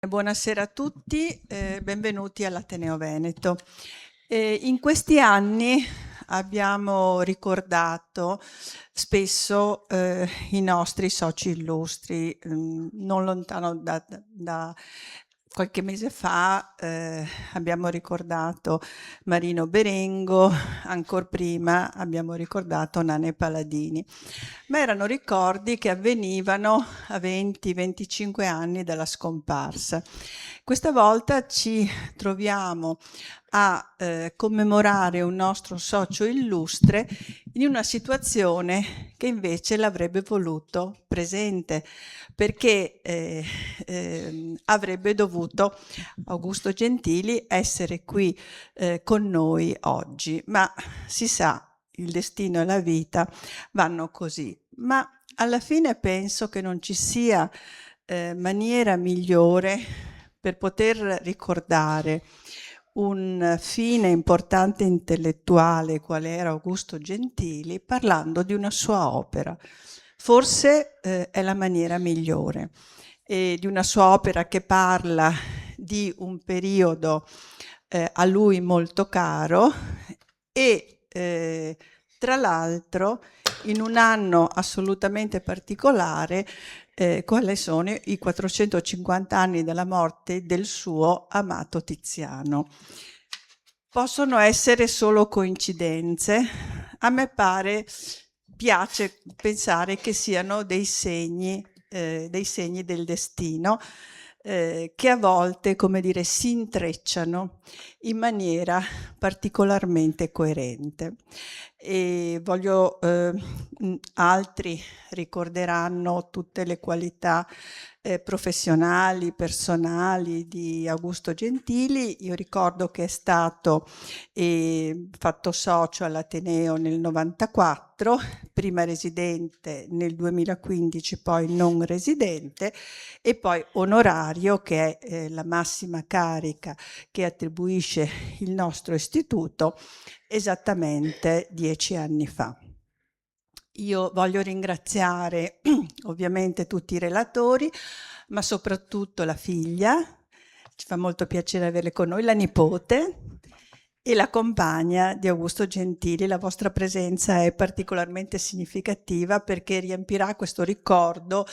Buonasera a tutti, benvenuti all'Ateneo Veneto. In questi anni abbiamo ricordato spesso i nostri soci illustri. Non lontano da qualche mese fa abbiamo ricordato Marino Berengo, ancora prima abbiamo ricordato Nane Paladini, ma erano ricordi che avvenivano a 20-25 anni dalla scomparsa. Questa volta ci troviamo a commemorare un nostro socio illustre in una situazione che invece l'avrebbe voluto presente, perché avrebbe dovuto Augusto Gentili essere qui con noi oggi, ma si sa, il destino e la vita vanno così. Ma alla fine penso che non ci sia maniera migliore per poter ricordare un fine importante intellettuale qual era Augusto Gentili parlando di una sua opera. Forse è la maniera migliore, e di una sua opera che parla di un periodo a lui molto caro e tra l'altro in un anno assolutamente particolare, quali sono i 450 anni dalla morte del suo amato Tiziano. Possono essere solo coincidenze. A me piace pensare che siano dei segni del destino, che a volte, come dire, si intrecciano in maniera particolarmente coerente. E altri ricorderanno tutte le qualità professionali, personali di Augusto Gentili. Io ricordo che è stato fatto socio all'Ateneo nel 94, prima residente nel 2015, poi non residente, e poi onorario, che è la massima carica che attribuisce il nostro istituto, esattamente 10 anni fa. Io voglio ringraziare ovviamente tutti i relatori, ma soprattutto la figlia, ci fa molto piacere averle con noi, la nipote e la compagna di Augusto Gentili. La vostra presenza è particolarmente significativa perché riempirà questo ricordo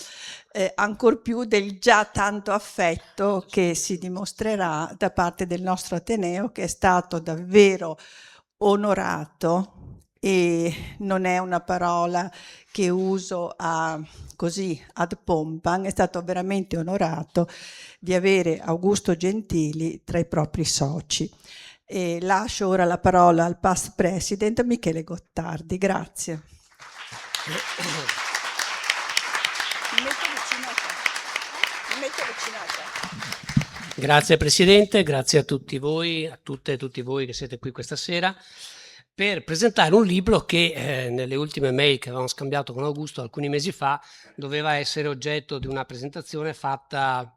ancor più del già tanto affetto che si dimostrerà da parte del nostro Ateneo, che è stato davvero onorato, e non è una parola che uso così ad pompam, è stato veramente onorato di avere Augusto Gentili tra i propri soci. E lascio ora la parola al past president Michele Gottardi. Grazie. Grazie Presidente, grazie a tutti voi, a tutte e tutti voi che siete qui questa sera per presentare un libro che nelle ultime mail che avevamo scambiato con Augusto alcuni mesi fa doveva essere oggetto di una presentazione fatta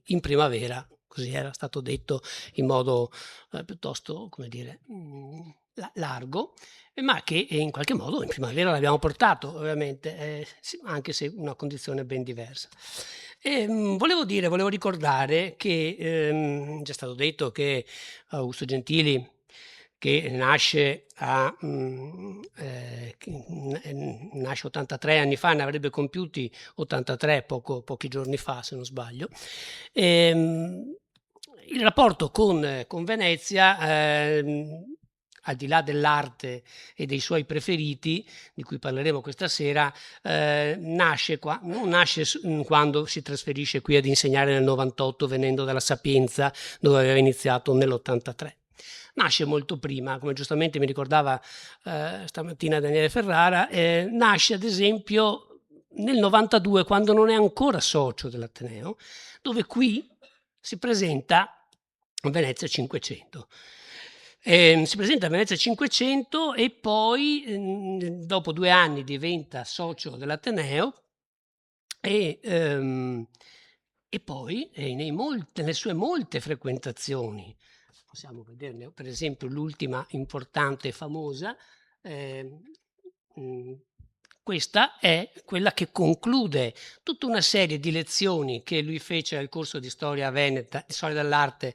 in primavera, così era stato detto in modo piuttosto, come dire, largo, ma che in qualche modo in primavera l'abbiamo portato, ovviamente, anche se in una condizione ben diversa. Volevo ricordare che già è stato detto che Augusto Gentili, che nasce 83 anni fa, ne avrebbe compiuti 83 pochi giorni fa, se non sbaglio. Il rapporto con Venezia, al di là dell'arte e dei suoi preferiti, di cui parleremo questa sera, non nasce quando si trasferisce qui ad insegnare nel 98, venendo dalla Sapienza, dove aveva iniziato nell'83. Nasce molto prima, come giustamente mi ricordava stamattina Daniele Ferrara, nasce ad esempio nel 92, quando non è ancora socio dell'Ateneo, dove qui si presenta Venezia 500. Si presenta a Venezia 500 e poi dopo 2 anni diventa socio dell'Ateneo e poi nelle sue molte frequentazioni, possiamo vederne per esempio l'ultima importante e famosa, questa è quella che conclude tutta una serie di lezioni che lui fece nel corso di storia veneta, di storia dell'arte,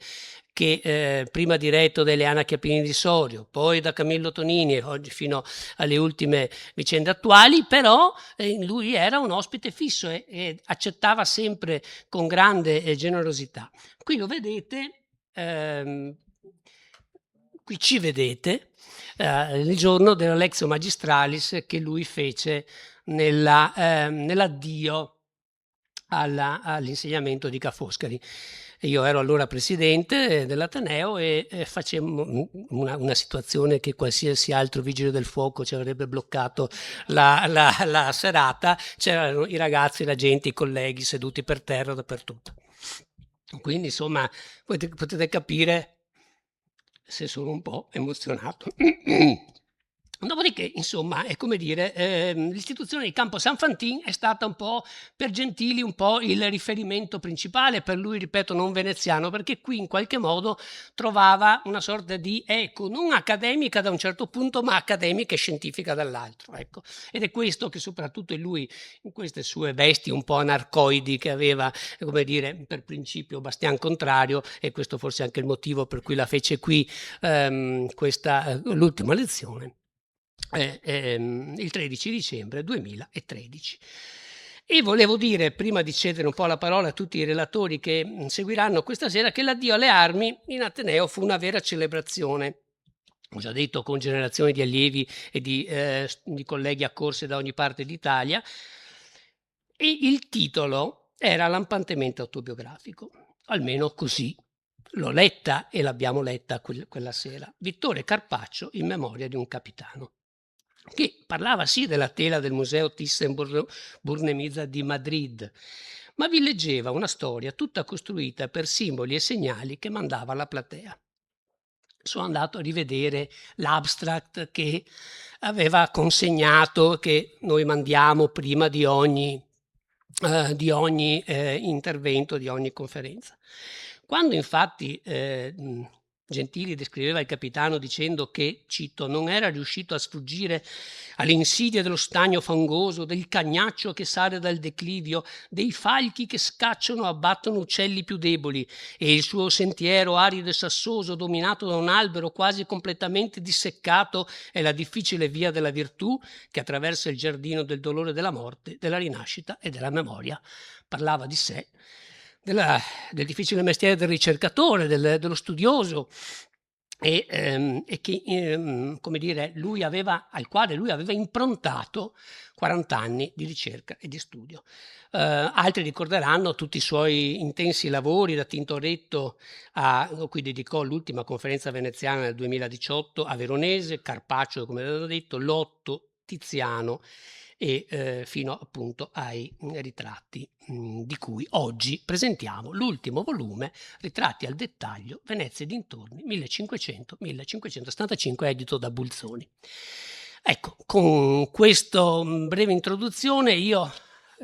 che prima diretto da Eleana Chiappini di Sorio, poi da Camillo Tonini e oggi fino alle ultime vicende attuali, però lui era un ospite fisso e accettava sempre con grande generosità. Qui lo vedete, qui ci vedete, il giorno della Lectio Magistralis che lui fece nell'addio all'insegnamento di Ca' Foscari. Io ero allora presidente dell'Ateneo e facemmo una situazione che qualsiasi altro vigile del fuoco ci avrebbe bloccato la serata. C'erano i ragazzi, la gente, i colleghi seduti per terra dappertutto. Quindi insomma potete capire se sono un po' emozionato. Dopodiché, insomma, è come dire, l'istituzione di Campo San Fantin è stata un po' per Gentili un po' il riferimento principale, per lui, ripeto, non veneziano, perché qui in qualche modo trovava una sorta di eco, non accademica da un certo punto, ma accademica e scientifica dall'altro. Ecco. Ed è questo che soprattutto in lui, in queste sue bestie un po' anarcoidi che aveva, come dire, per principio Bastian Contrario, e questo forse è anche il motivo per cui la fece qui l'ultima lezione. Il 13 dicembre 2013. E volevo dire, prima di cedere un po' la parola a tutti i relatori che seguiranno questa sera, che l'addio alle armi in Ateneo fu una vera celebrazione. Ho già detto, con generazioni di allievi e di colleghi accorse da ogni parte d'Italia, e il titolo era lampantemente autobiografico, almeno così l'ho letta e l'abbiamo letta quella sera. Vittore Carpaccio in memoria di un capitano, che parlava sì della tela del museo Thyssen-Bornemisza di Madrid, ma vi leggeva una storia tutta costruita per simboli e segnali che mandava alla platea. Sono andato a rivedere l'abstract che aveva consegnato, che noi mandiamo prima di ogni intervento, di ogni conferenza. Quando infatti Gentili descriveva il capitano dicendo che, cito, non era riuscito a sfuggire alle insidie dello stagno fangoso, del cagnaccio che sale dal declivio, dei falchi che scacciano e abbattono uccelli più deboli, e il suo sentiero arido e sassoso, dominato da un albero quasi completamente disseccato, è la difficile via della virtù che attraversa il giardino del dolore e della morte, della rinascita e della memoria. Parlava di sé, del difficile mestiere del ricercatore, dello studioso, e che, come dire, al quale lui aveva improntato 40 anni di ricerca e di studio. Altri ricorderanno tutti i suoi intensi lavori da Tintoretto a cui dedicò l'ultima conferenza veneziana nel 2018 a Veronese, Carpaccio, come avevo detto, Lotto, Tiziano e fino appunto ai ritratti di cui oggi presentiamo l'ultimo volume, Ritratti al dettaglio, Venezia e dintorni, 1500-1575, edito da Bulzoni. Ecco, con questa breve introduzione io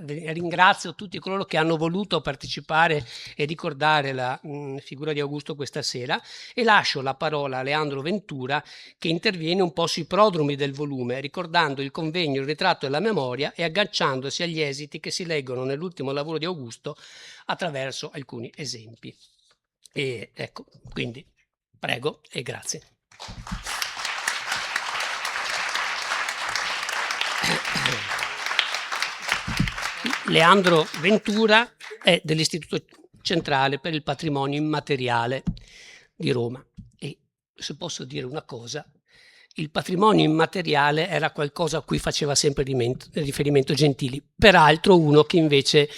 ringrazio tutti coloro che hanno voluto partecipare e ricordare la figura di Augusto questa sera, e lascio la parola a Leandro Ventura, che interviene un po' sui prodromi del volume, ricordando il convegno, il ritratto e la memoria e agganciandosi agli esiti che si leggono nell'ultimo lavoro di Augusto attraverso alcuni esempi. E ecco, quindi prego e grazie. Leandro Ventura è dell'Istituto Centrale per il Patrimonio Immateriale di Roma, e se posso dire una cosa, il patrimonio immateriale era qualcosa a cui faceva sempre riferimento Gentili, peraltro uno che invece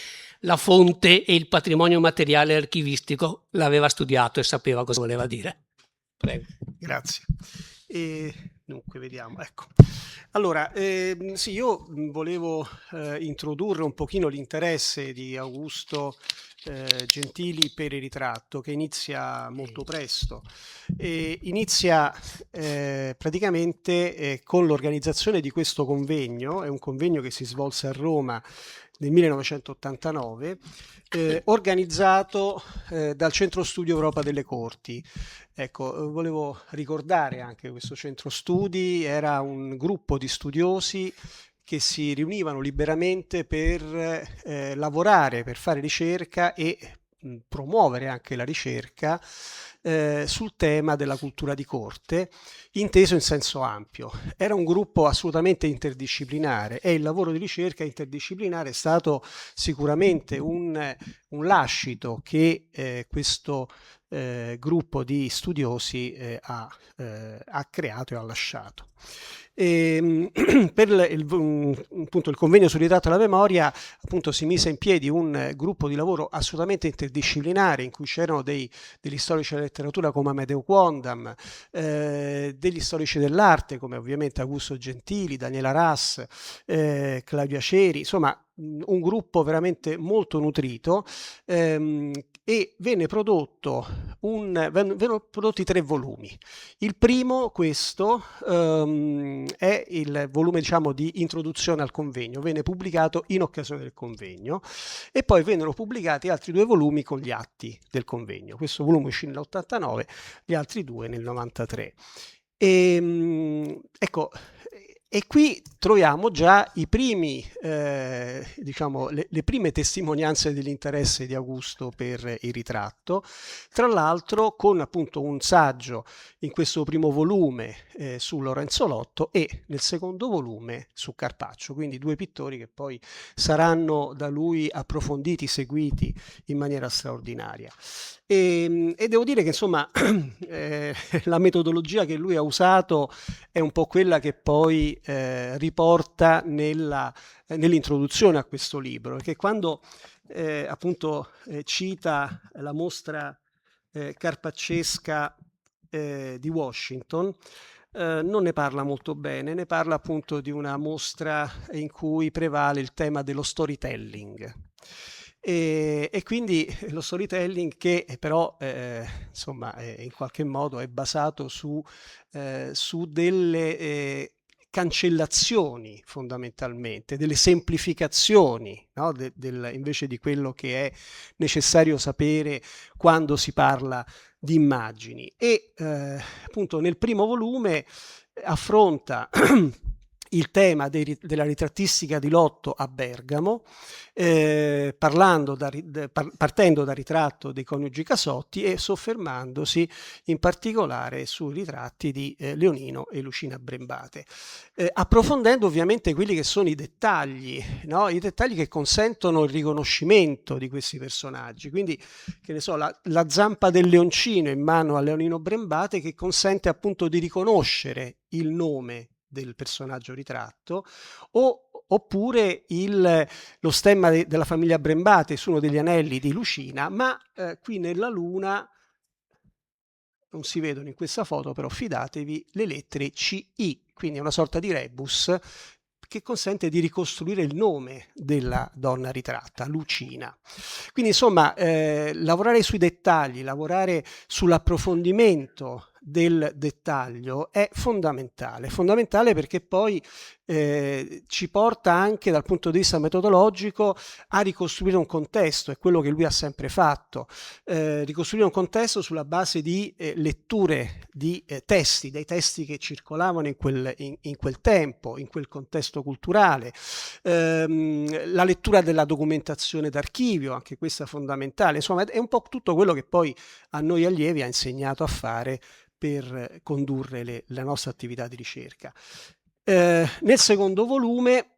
la fonte e il patrimonio materiale archivistico l'aveva studiato e sapeva cosa voleva dire. Prego. Grazie. Dunque, vediamo. Ecco. Allora, sì, io volevo introdurre un pochino l'interesse di Augusto Gentili per il ritratto, che inizia molto presto. Inizia praticamente con l'organizzazione di questo convegno. È un convegno che si svolse a Roma nel 1989, organizzato dal Centro Studi Europa delle Corti. Ecco, volevo ricordare anche questo centro studi, era un gruppo di studiosi che si riunivano liberamente per lavorare, per fare ricerca e promuovere anche la ricerca sul tema della cultura di corte, inteso in senso ampio. Era un gruppo assolutamente interdisciplinare e il lavoro di ricerca interdisciplinare è stato sicuramente un lascito che questo gruppo di studiosi ha creato e ha lasciato. Per appunto, il convegno sul ritratto alla memoria appunto, si mise in piedi un gruppo di lavoro assolutamente interdisciplinare in cui c'erano degli storici della letteratura come Amedeo Quondam, degli storici dell'arte come ovviamente Augusto Gentili, Daniela Ras, Claudia Ceri, insomma un gruppo veramente molto nutrito, e vennero prodotti 3 volumi. Il primo, questo, è il volume diciamo di introduzione al convegno, venne pubblicato in occasione del convegno e poi vennero pubblicati altri 2 volumi con gli atti del convegno. Questo volume uscì nell'89, gli altri 2 nel 93. Ecco, e qui troviamo già i primi, diciamo, le prime testimonianze dell'interesse di Augusto per il ritratto, tra l'altro con appunto un saggio in questo primo volume su Lorenzo Lotto e nel secondo volume su Carpaccio, quindi 2 pittori che poi saranno da lui approfonditi, seguiti in maniera straordinaria. E devo dire che insomma la metodologia che lui ha usato è un po' quella che poi riporta nell'introduzione a questo libro, perché quando appunto cita la mostra carpaccesca di Washington, non ne parla molto bene, ne parla appunto di una mostra in cui prevale il tema dello storytelling. E quindi lo storytelling che però insomma in qualche modo è basato su delle cancellazioni fondamentalmente, delle semplificazioni, no? Invece di quello che è necessario sapere quando si parla di immagini. E appunto nel primo volume affronta il tema della ritrattistica di Lotto a Bergamo, partendo dal ritratto dei coniugi Casotti e soffermandosi in particolare sui ritratti di Leonino e Lucina Brembate, approfondendo ovviamente quelli che sono i dettagli, no? I dettagli che consentono il riconoscimento di questi personaggi, quindi che ne so, la zampa del leoncino in mano a Leonino Brembate che consente appunto di riconoscere il nome del personaggio ritratto, oppure lo stemma della famiglia Brembate su uno degli anelli di Lucina, ma qui nella luna non si vedono in questa foto, però fidatevi, le lettere CI, quindi è una sorta di rebus che consente di ricostruire il nome della donna ritratta, Lucina. Quindi insomma lavorare sui dettagli, lavorare sull'approfondimento del dettaglio è fondamentale perché poi ci porta anche dal punto di vista metodologico a ricostruire un contesto, è quello che lui ha sempre fatto, ricostruire un contesto sulla base di letture di testi, dei testi che circolavano in quel tempo, in quel contesto culturale, la lettura della documentazione d'archivio, anche questa fondamentale, insomma è un po' tutto quello che poi a noi allievi ha insegnato a fare per condurre la nostra attività di ricerca. Nel secondo volume,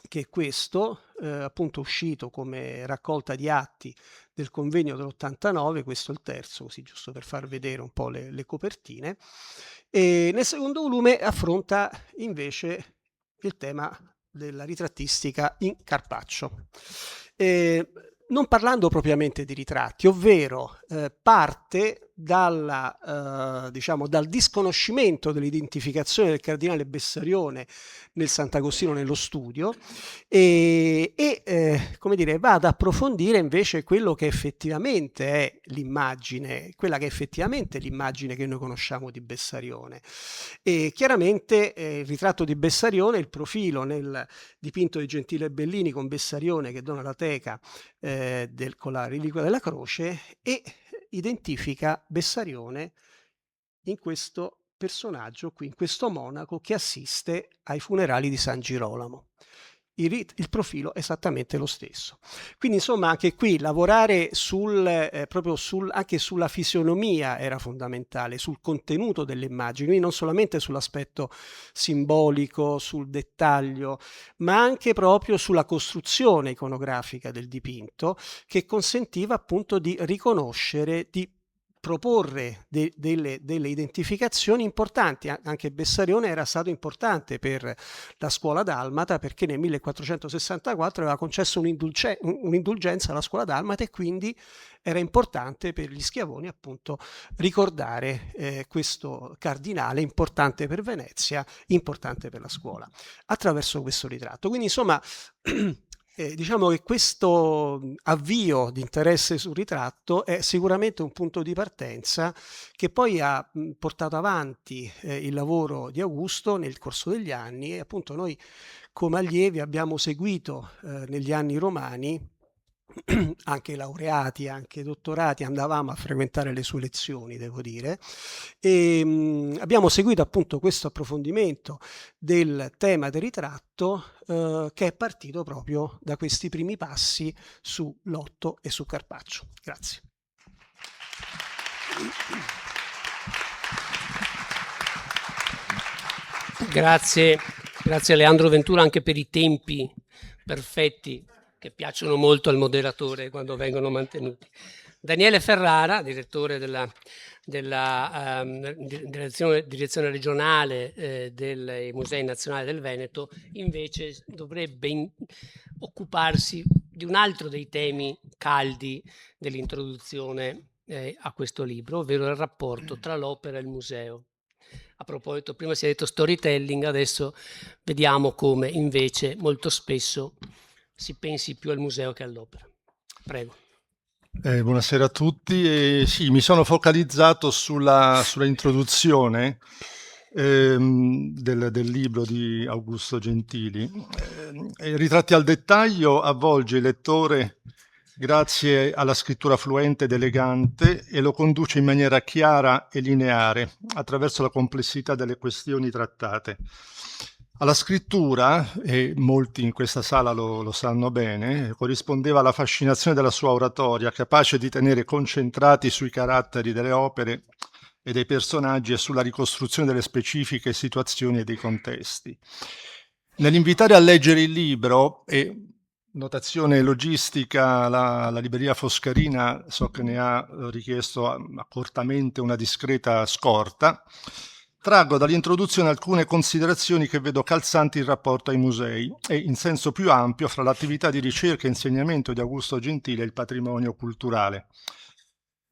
che è questo, appunto uscito come raccolta di atti del convegno dell'89, questo è il terzo, così giusto per far vedere un po' le copertine, e nel secondo volume affronta invece il tema della ritrattistica in Carpaccio. Non parlando propriamente di ritratti, ovvero parte dal disconoscimento dell'identificazione del cardinale Bessarione nel Sant'Agostino nello studio e come dire, va ad approfondire invece quello che effettivamente è l'immagine, quella che è effettivamente l'immagine che noi conosciamo di Bessarione. E chiaramente il ritratto di Bessarione, il profilo nel dipinto di Gentile e Bellini con Bessarione che dona la teca con la reliquia della croce e identifica Bessarione in questo personaggio qui, questo monaco che assiste ai funerali di San Girolamo. Il profilo è esattamente lo stesso. Quindi insomma anche qui lavorare anche sulla fisionomia era fondamentale, sul contenuto delle immagini, quindi non solamente sull'aspetto simbolico, sul dettaglio, ma anche proprio sulla costruzione iconografica del dipinto, che consentiva appunto di riconoscere, di proporre delle identificazioni importanti. Anche Bessarione era stato importante per la scuola dalmata, perché nel 1464 aveva concesso un'indulgenza alla scuola dalmata, e quindi era importante per gli Schiavoni appunto ricordare questo cardinale importante per Venezia, importante per la scuola, attraverso questo ritratto. Quindi insomma diciamo che questo avvio di interesse sul ritratto è sicuramente un punto di partenza che poi ha portato avanti il lavoro di Augusto nel corso degli anni, e appunto noi come allievi abbiamo seguito negli anni romani, anche laureati, anche dottorati, andavamo a frequentare le sue lezioni, devo dire, e abbiamo seguito appunto questo approfondimento del tema del ritratto che è partito proprio da questi primi passi su Lotto e su Carpaccio. Grazie. Grazie a Leandro Ventura anche per i tempi perfetti che piacciono molto al moderatore quando vengono mantenuti. Daniele Ferrara, direttore della direzione regionale dei Musei Nazionali del Veneto, invece dovrebbe occuparsi di un altro dei temi caldi dell'introduzione a questo libro, ovvero il rapporto tra l'opera e il museo. A proposito, prima si è detto storytelling, adesso vediamo come invece molto spesso si pensi più al museo che all'opera. Prego. Buonasera a tutti. Sì, mi sono focalizzato sulla introduzione del libro di Augusto Gentili. Ritratti al dettaglio avvolge il lettore grazie alla scrittura fluente ed elegante e lo conduce in maniera chiara e lineare attraverso la complessità delle questioni trattate. Alla scrittura, e molti in questa sala lo sanno bene, corrispondeva la fascinazione della sua oratoria, capace di tenere concentrati sui caratteri delle opere e dei personaggi e sulla ricostruzione delle specifiche situazioni e dei contesti. Nell'invitare a leggere il libro, e notazione logistica, la libreria Foscarina so che ne ha richiesto accortamente una discreta scorta, traggo dall'introduzione alcune considerazioni che vedo calzanti in rapporto ai musei e in senso più ampio fra l'attività di ricerca e insegnamento di Augusto Gentili e il patrimonio culturale.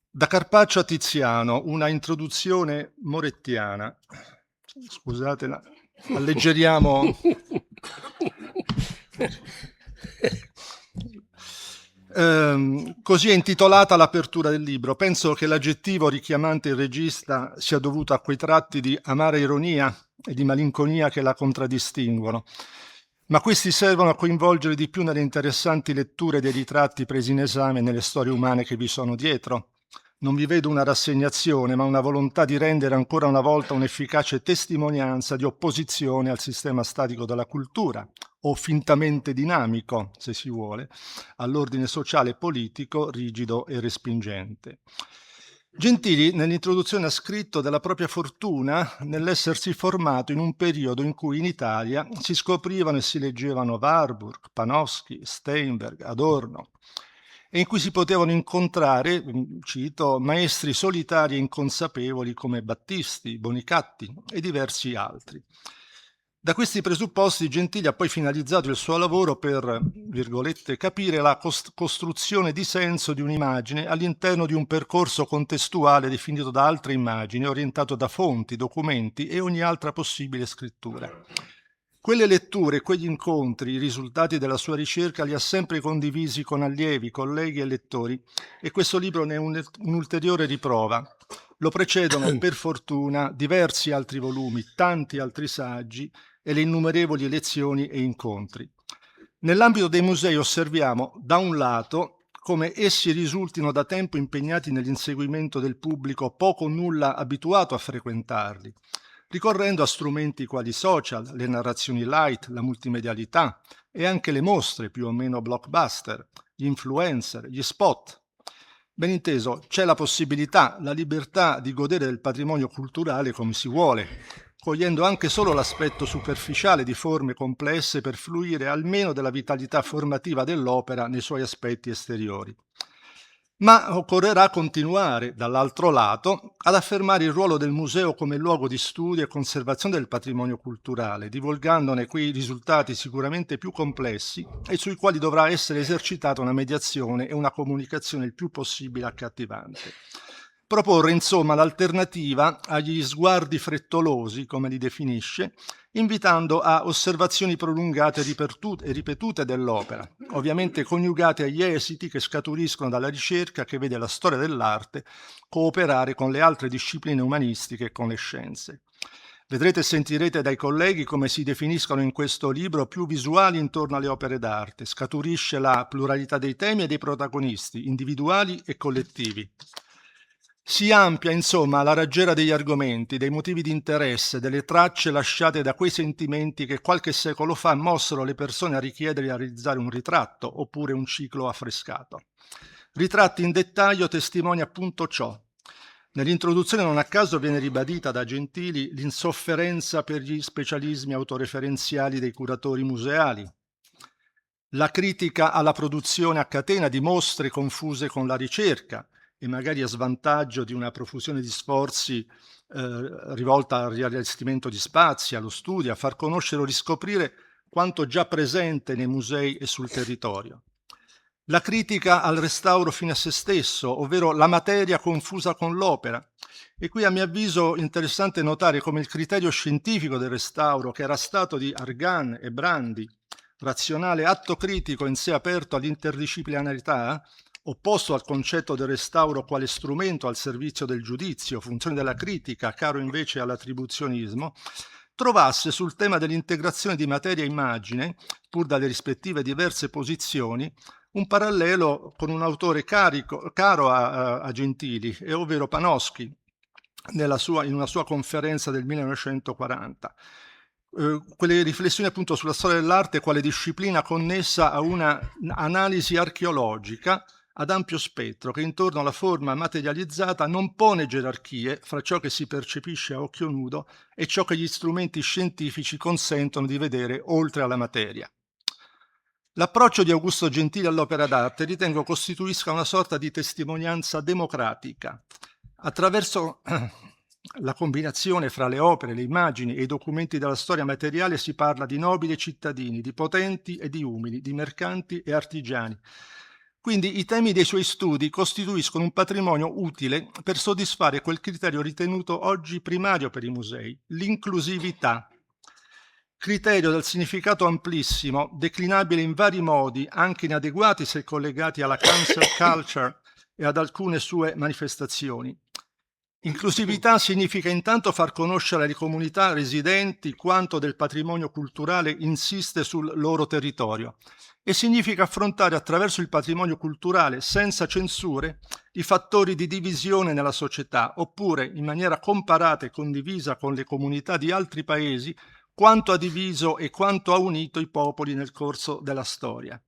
Da Carpaccio a Tiziano, una introduzione morettiana. Scusate, alleggeriamo. Così è intitolata l'apertura del libro. Penso che l'aggettivo richiamante il regista sia dovuto a quei tratti di amara ironia e di malinconia che la contraddistinguono, ma questi servono a coinvolgere di più nelle interessanti letture dei ritratti presi in esame nelle storie umane che vi sono dietro. Non vi vedo una rassegnazione, ma una volontà di rendere ancora una volta un'efficace testimonianza di opposizione al sistema statico della cultura, o fintamente dinamico, se si vuole, all'ordine sociale e politico rigido e respingente. Gentili nell'introduzione ha scritto della propria fortuna nell'essersi formato in un periodo in cui in Italia si scoprivano e si leggevano Warburg, Panofsky, Steinberg, Adorno, e in cui si potevano incontrare, cito, maestri solitari e inconsapevoli come Battisti, Bonicatti e diversi altri. Da questi presupposti Gentili ha poi finalizzato il suo lavoro per, virgolette, capire la costruzione di senso di un'immagine all'interno di un percorso contestuale definito da altre immagini, orientato da fonti, documenti e ogni altra possibile scrittura. Quelle letture, quegli incontri, i risultati della sua ricerca li ha sempre condivisi con allievi, colleghi e lettori, e questo libro ne è un'ulteriore riprova. Lo precedono, per fortuna, diversi altri volumi, tanti altri saggi e le innumerevoli lezioni e incontri. Nell'ambito dei musei osserviamo, da un lato, come essi risultino da tempo impegnati nell'inseguimento del pubblico poco o nulla abituato a frequentarli, ricorrendo a strumenti quali social, le narrazioni light, la multimedialità e anche le mostre più o meno blockbuster, gli influencer, gli spot. Ben inteso, c'è la possibilità, la libertà di godere del patrimonio culturale come si vuole, cogliendo anche solo l'aspetto superficiale di forme complesse per fruire almeno della vitalità formativa dell'opera nei suoi aspetti esteriori. Ma occorrerà continuare, dall'altro lato, ad affermare il ruolo del museo come luogo di studio e conservazione del patrimonio culturale, divulgandone quei risultati sicuramente più complessi e sui quali dovrà essere esercitata una mediazione e una comunicazione il più possibile accattivante. Proporre, insomma, l'alternativa agli sguardi frettolosi, come li definisce, invitando a osservazioni prolungate e ripetute dell'opera, ovviamente coniugate agli esiti che scaturiscono dalla ricerca che vede la storia dell'arte cooperare con le altre discipline umanistiche e con le scienze. Vedrete e sentirete dai colleghi come si definiscono in questo libro più visuali intorno alle opere d'arte, scaturisce la pluralità dei temi e dei protagonisti, individuali e collettivi. Si amplia, insomma, la raggiera degli argomenti, dei motivi di interesse, delle tracce lasciate da quei sentimenti che qualche secolo fa mossero le persone a richiedere di realizzare un ritratto oppure un ciclo affrescato. Ritratti in dettaglio testimonia appunto ciò. Nell'introduzione non a caso viene ribadita da Gentili l'insofferenza per gli specialismi autoreferenziali dei curatori museali, la critica alla produzione a catena di mostre confuse con la ricerca, e magari a svantaggio di una profusione di sforzi rivolta al riallestimento di spazi, allo studio, a far conoscere o riscoprire quanto già presente nei musei e sul territorio. La critica al restauro fine a se stesso, ovvero la materia confusa con l'opera. E qui a mio avviso interessante notare come il criterio scientifico del restauro, che era stato di Argan e Brandi, razionale atto critico in sé aperto all'interdisciplinarità, opposto al concetto del restauro quale strumento al servizio del giudizio, funzione della critica, caro invece all'attribuzionismo, trovasse sul tema dell'integrazione di materia e immagine, pur dalle rispettive diverse posizioni, un parallelo con un autore caro a Gentili, ovvero Panofsky, in una sua conferenza del 1940. Quelle riflessioni appunto sulla storia dell'arte quale disciplina connessa a una analisi archeologica ad ampio spettro che intorno alla forma materializzata non pone gerarchie fra ciò che si percepisce a occhio nudo e ciò che gli strumenti scientifici consentono di vedere oltre alla materia. L'approccio di Augusto Gentili all'opera d'arte ritengo costituisca una sorta di testimonianza democratica. Attraverso la combinazione fra le opere, le immagini e i documenti della storia materiale si parla di nobili e cittadini, di potenti e di umili, di mercanti e artigiani. Quindi i temi dei suoi studi costituiscono un patrimonio utile per soddisfare quel criterio ritenuto oggi primario per i musei, l'inclusività. Criterio dal significato amplissimo, declinabile in vari modi, anche inadeguati se collegati alla cancel culture e ad alcune sue manifestazioni. Inclusività significa intanto far conoscere alle comunità residenti quanto del patrimonio culturale insiste sul loro territorio e significa affrontare attraverso il patrimonio culturale senza censure i fattori di divisione nella società oppure in maniera comparata e condivisa con le comunità di altri paesi quanto ha diviso e quanto ha unito i popoli nel corso della storia.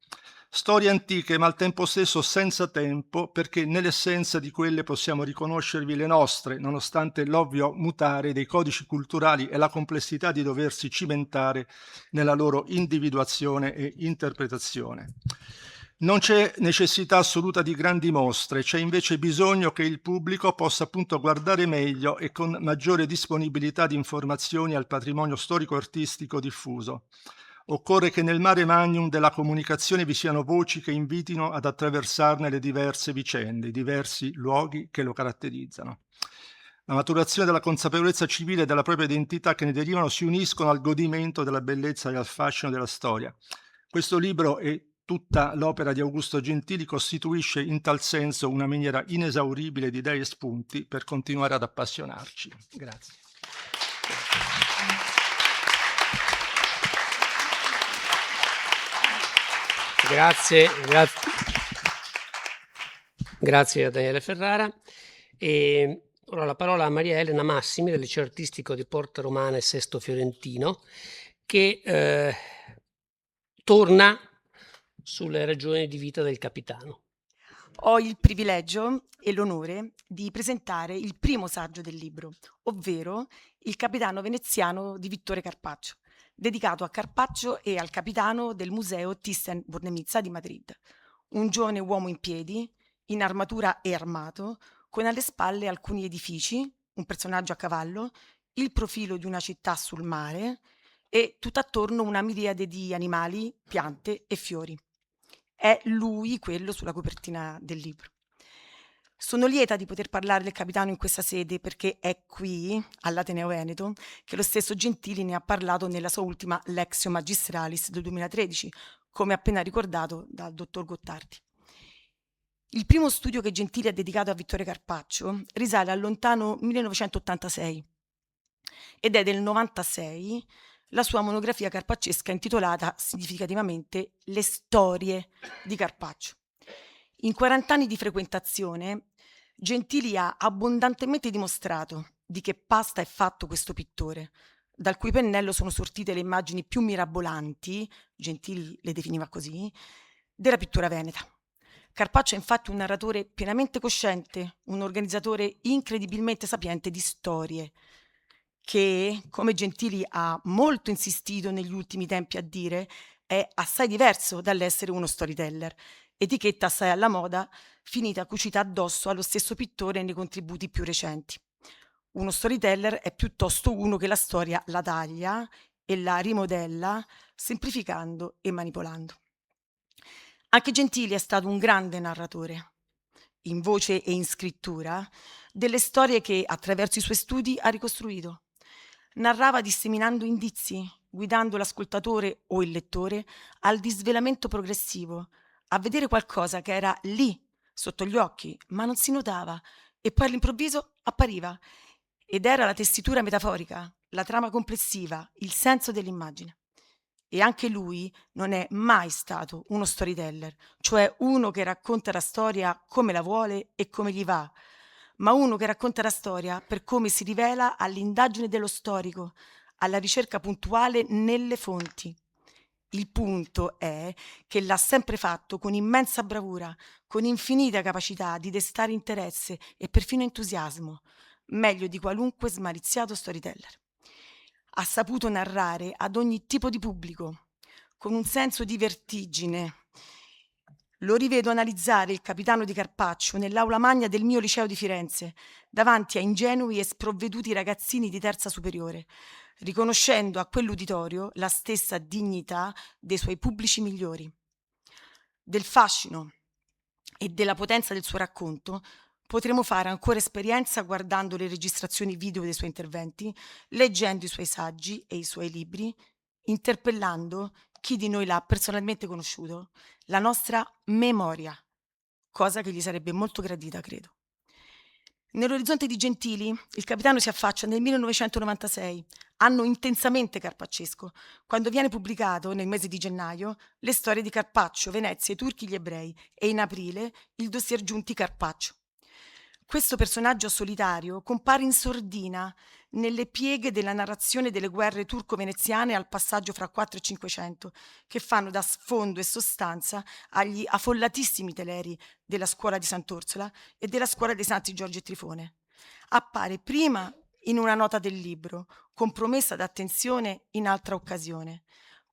Storie antiche ma al tempo stesso senza tempo perché nell'essenza di quelle possiamo riconoscervi le nostre, nonostante l'ovvio mutare dei codici culturali e la complessità di doversi cimentare nella loro individuazione e interpretazione. Non c'è necessità assoluta di grandi mostre, c'è invece bisogno che il pubblico possa appunto guardare meglio e con maggiore disponibilità di informazioni al patrimonio storico-artistico diffuso. Occorre che nel mare magnum della comunicazione vi siano voci che invitino ad attraversarne le diverse vicende, i diversi luoghi che lo caratterizzano. La maturazione della consapevolezza civile e della propria identità che ne derivano si uniscono al godimento della bellezza e al fascino della storia. Questo libro e tutta l'opera di Augusto Gentili costituisce in tal senso una miniera inesauribile di idee e spunti per continuare ad appassionarci. Grazie. Grazie a Daniele Ferrara. E ora la parola a Maria Elena Massimi del Liceo Artistico di Porta Romana e Sesto Fiorentino, che torna sulle ragioni di vita del capitano. Ho il privilegio e l'onore di presentare il primo saggio del libro, ovvero Il capitano veneziano di Vittore Carpaccio, dedicato a Carpaccio e al capitano del museo Thyssen-Bornemisza di Madrid, un giovane uomo in piedi, in armatura e armato, con alle spalle alcuni edifici, un personaggio a cavallo, il profilo di una città sul mare e tutt'attorno una miriade di animali, piante e fiori. È lui quello sulla copertina del libro. Sono lieta di poter parlare del capitano in questa sede perché è qui, all'Ateneo Veneto, che lo stesso Gentili ne ha parlato nella sua ultima Lectio Magistralis del 2013, come appena ricordato dal dottor Gottardi. Il primo studio che Gentili ha dedicato a Vittore Carpaccio risale al lontano 1986 ed è del 96 la sua monografia carpaccesca intitolata significativamente Le storie di Carpaccio. In 40 anni di frequentazione, Gentili ha abbondantemente dimostrato di che pasta è fatto questo pittore, dal cui pennello sono sortite le immagini più mirabolanti, Gentili le definiva così, della pittura veneta. Carpaccio è infatti un narratore pienamente cosciente, un organizzatore incredibilmente sapiente di storie, che, come Gentili ha molto insistito negli ultimi tempi a dire, è assai diverso dall'essere uno storyteller, etichetta assai alla moda, finita cucita addosso allo stesso pittore nei contributi più recenti. Uno storyteller è piuttosto uno che la storia la taglia e la rimodella, semplificando e manipolando. Anche Gentili è stato un grande narratore, in voce e in scrittura, delle storie che attraverso i suoi studi ha ricostruito. Narrava disseminando indizi, guidando l'ascoltatore o il lettore al disvelamento progressivo, a vedere qualcosa che era lì, sotto gli occhi, ma non si notava, e poi all'improvviso appariva. Ed era la tessitura metaforica, la trama complessiva, il senso dell'immagine. E anche lui non è mai stato uno storyteller, cioè uno che racconta la storia come la vuole e come gli va, ma uno che racconta la storia per come si rivela all'indagine dello storico, alla ricerca puntuale nelle fonti. Il punto è che l'ha sempre fatto con immensa bravura, con infinita capacità di destare interesse e perfino entusiasmo, meglio di qualunque smaliziato storyteller. Ha saputo narrare ad ogni tipo di pubblico, con un senso di vertigine. Lo rivedo analizzare il capitano di Carpaccio nell'aula magna del mio liceo di Firenze, davanti a ingenui e sprovveduti ragazzini di terza superiore, riconoscendo a quell'uditorio la stessa dignità dei suoi pubblici migliori. Del fascino e della potenza del suo racconto potremo fare ancora esperienza guardando le registrazioni video dei suoi interventi, leggendo i suoi saggi e i suoi libri, interpellando chi di noi l'ha personalmente conosciuto, la nostra memoria, cosa che gli sarebbe molto gradita, credo. Nell'orizzonte di Gentili, il capitano si affaccia nel 1996, anno intensamente carpaccesco, quando viene pubblicato, nel mese di gennaio, Le storie di Carpaccio, Venezia, i turchi, gli ebrei, e in aprile il dossier Giunti Carpaccio. Questo personaggio solitario compare in sordina nelle pieghe della narrazione delle guerre turco-veneziane al passaggio fra 4 e 500, che fanno da sfondo e sostanza agli affollatissimi teleri della scuola di Sant'Orsola e della scuola dei Santi Giorgio e Trifone. Appare prima in una nota del libro, con promessa d'attenzione in altra occasione,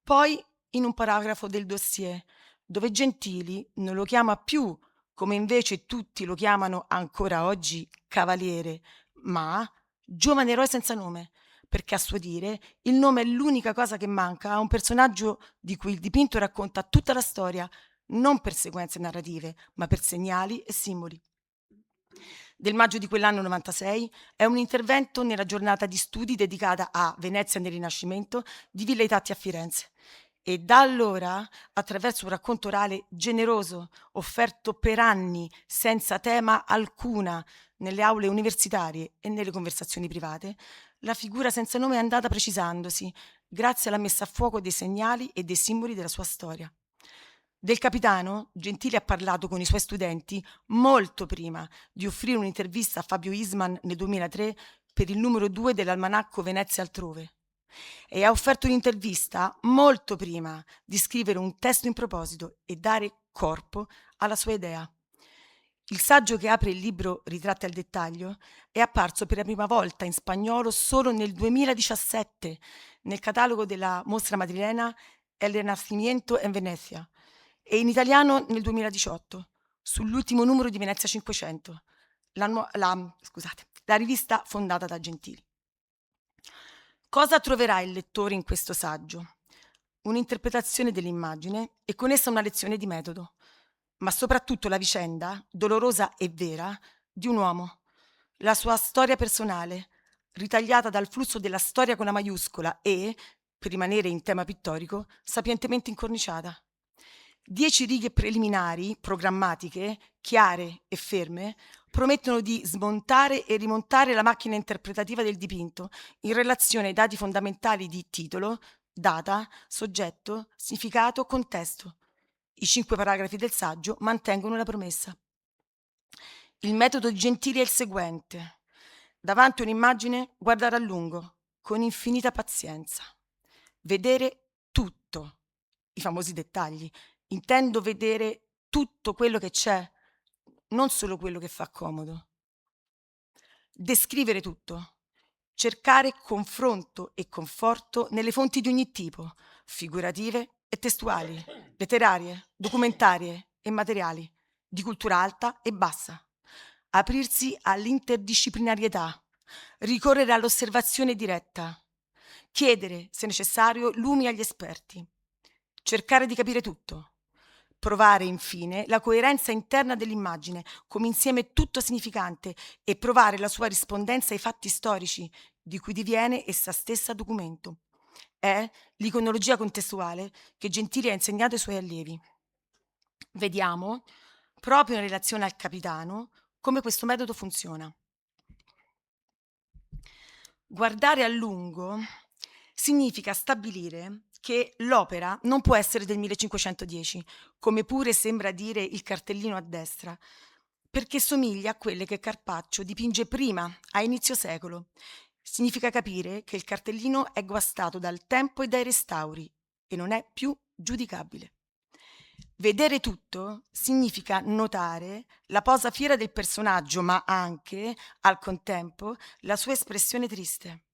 poi in un paragrafo del dossier, dove Gentili non lo chiama più, come invece tutti lo chiamano ancora oggi, cavaliere, ma giovane eroe senza nome, perché a suo dire il nome è l'unica cosa che manca a un personaggio di cui il dipinto racconta tutta la storia, non per sequenze narrative, ma per segnali e simboli. Del maggio di quell'anno 96 è un intervento nella giornata di studi dedicata a Venezia nel Rinascimento di Villa Tatti a Firenze. E da allora, attraverso un racconto orale generoso, offerto per anni senza tema alcuna nelle aule universitarie e nelle conversazioni private, la figura senza nome è andata precisandosi grazie alla messa a fuoco dei segnali e dei simboli della sua storia. Del capitano Gentili ha parlato con i suoi studenti molto prima di offrire un'intervista a Fabio Isman nel 2003 per il numero 2 dell'almanacco Venezia altrove, e ha offerto un'intervista molto prima di scrivere un testo in proposito e dare corpo alla sua idea. Il saggio che apre il libro Ritratti al dettaglio è apparso per la prima volta in spagnolo solo nel 2017 nel catalogo della Mostra Madrilena El Renacimiento en Venecia e in italiano nel 2018 sull'ultimo numero di Venezia 500, la rivista fondata da Gentili. Cosa troverà il lettore in questo saggio? Un'interpretazione dell'immagine e con essa una lezione di metodo, ma soprattutto la vicenda, dolorosa e vera, di un uomo, la sua storia personale, ritagliata dal flusso della storia con la maiuscola e, per rimanere in tema pittorico, sapientemente incorniciata. 10 righe preliminari, programmatiche, chiare e ferme, promettono di smontare e rimontare la macchina interpretativa del dipinto in relazione ai dati fondamentali di titolo, data, soggetto, significato, contesto. I 5 paragrafi del saggio mantengono la promessa. Il metodo di Gentili è il seguente: davanti a un'immagine guardare a lungo, con infinita pazienza, vedere tutto, i famosi dettagli. Intendo vedere tutto quello che c'è, non solo quello che fa comodo. Descrivere tutto, cercare confronto e conforto nelle fonti di ogni tipo, figurative e testuali, letterarie, documentarie e materiali, di cultura alta e bassa. Aprirsi all'interdisciplinarietà, ricorrere all'osservazione diretta, chiedere, se necessario, lumi agli esperti, cercare di capire tutto, provare infine la coerenza interna dell'immagine come insieme tutto significante e provare la sua rispondenza ai fatti storici di cui diviene essa stessa documento. È l'iconologia contestuale che Gentili ha insegnato ai suoi allievi. Vediamo, proprio in relazione al capitano, come questo metodo funziona. Guardare a lungo significa stabilire che l'opera non può essere del 1510, come pure sembra dire il cartellino a destra, perché somiglia a quelle che Carpaccio dipinge prima, a inizio secolo. Significa capire che il cartellino è guastato dal tempo e dai restauri e non è più giudicabile. Vedere tutto significa notare la posa fiera del personaggio, ma anche, al contempo, la sua espressione triste.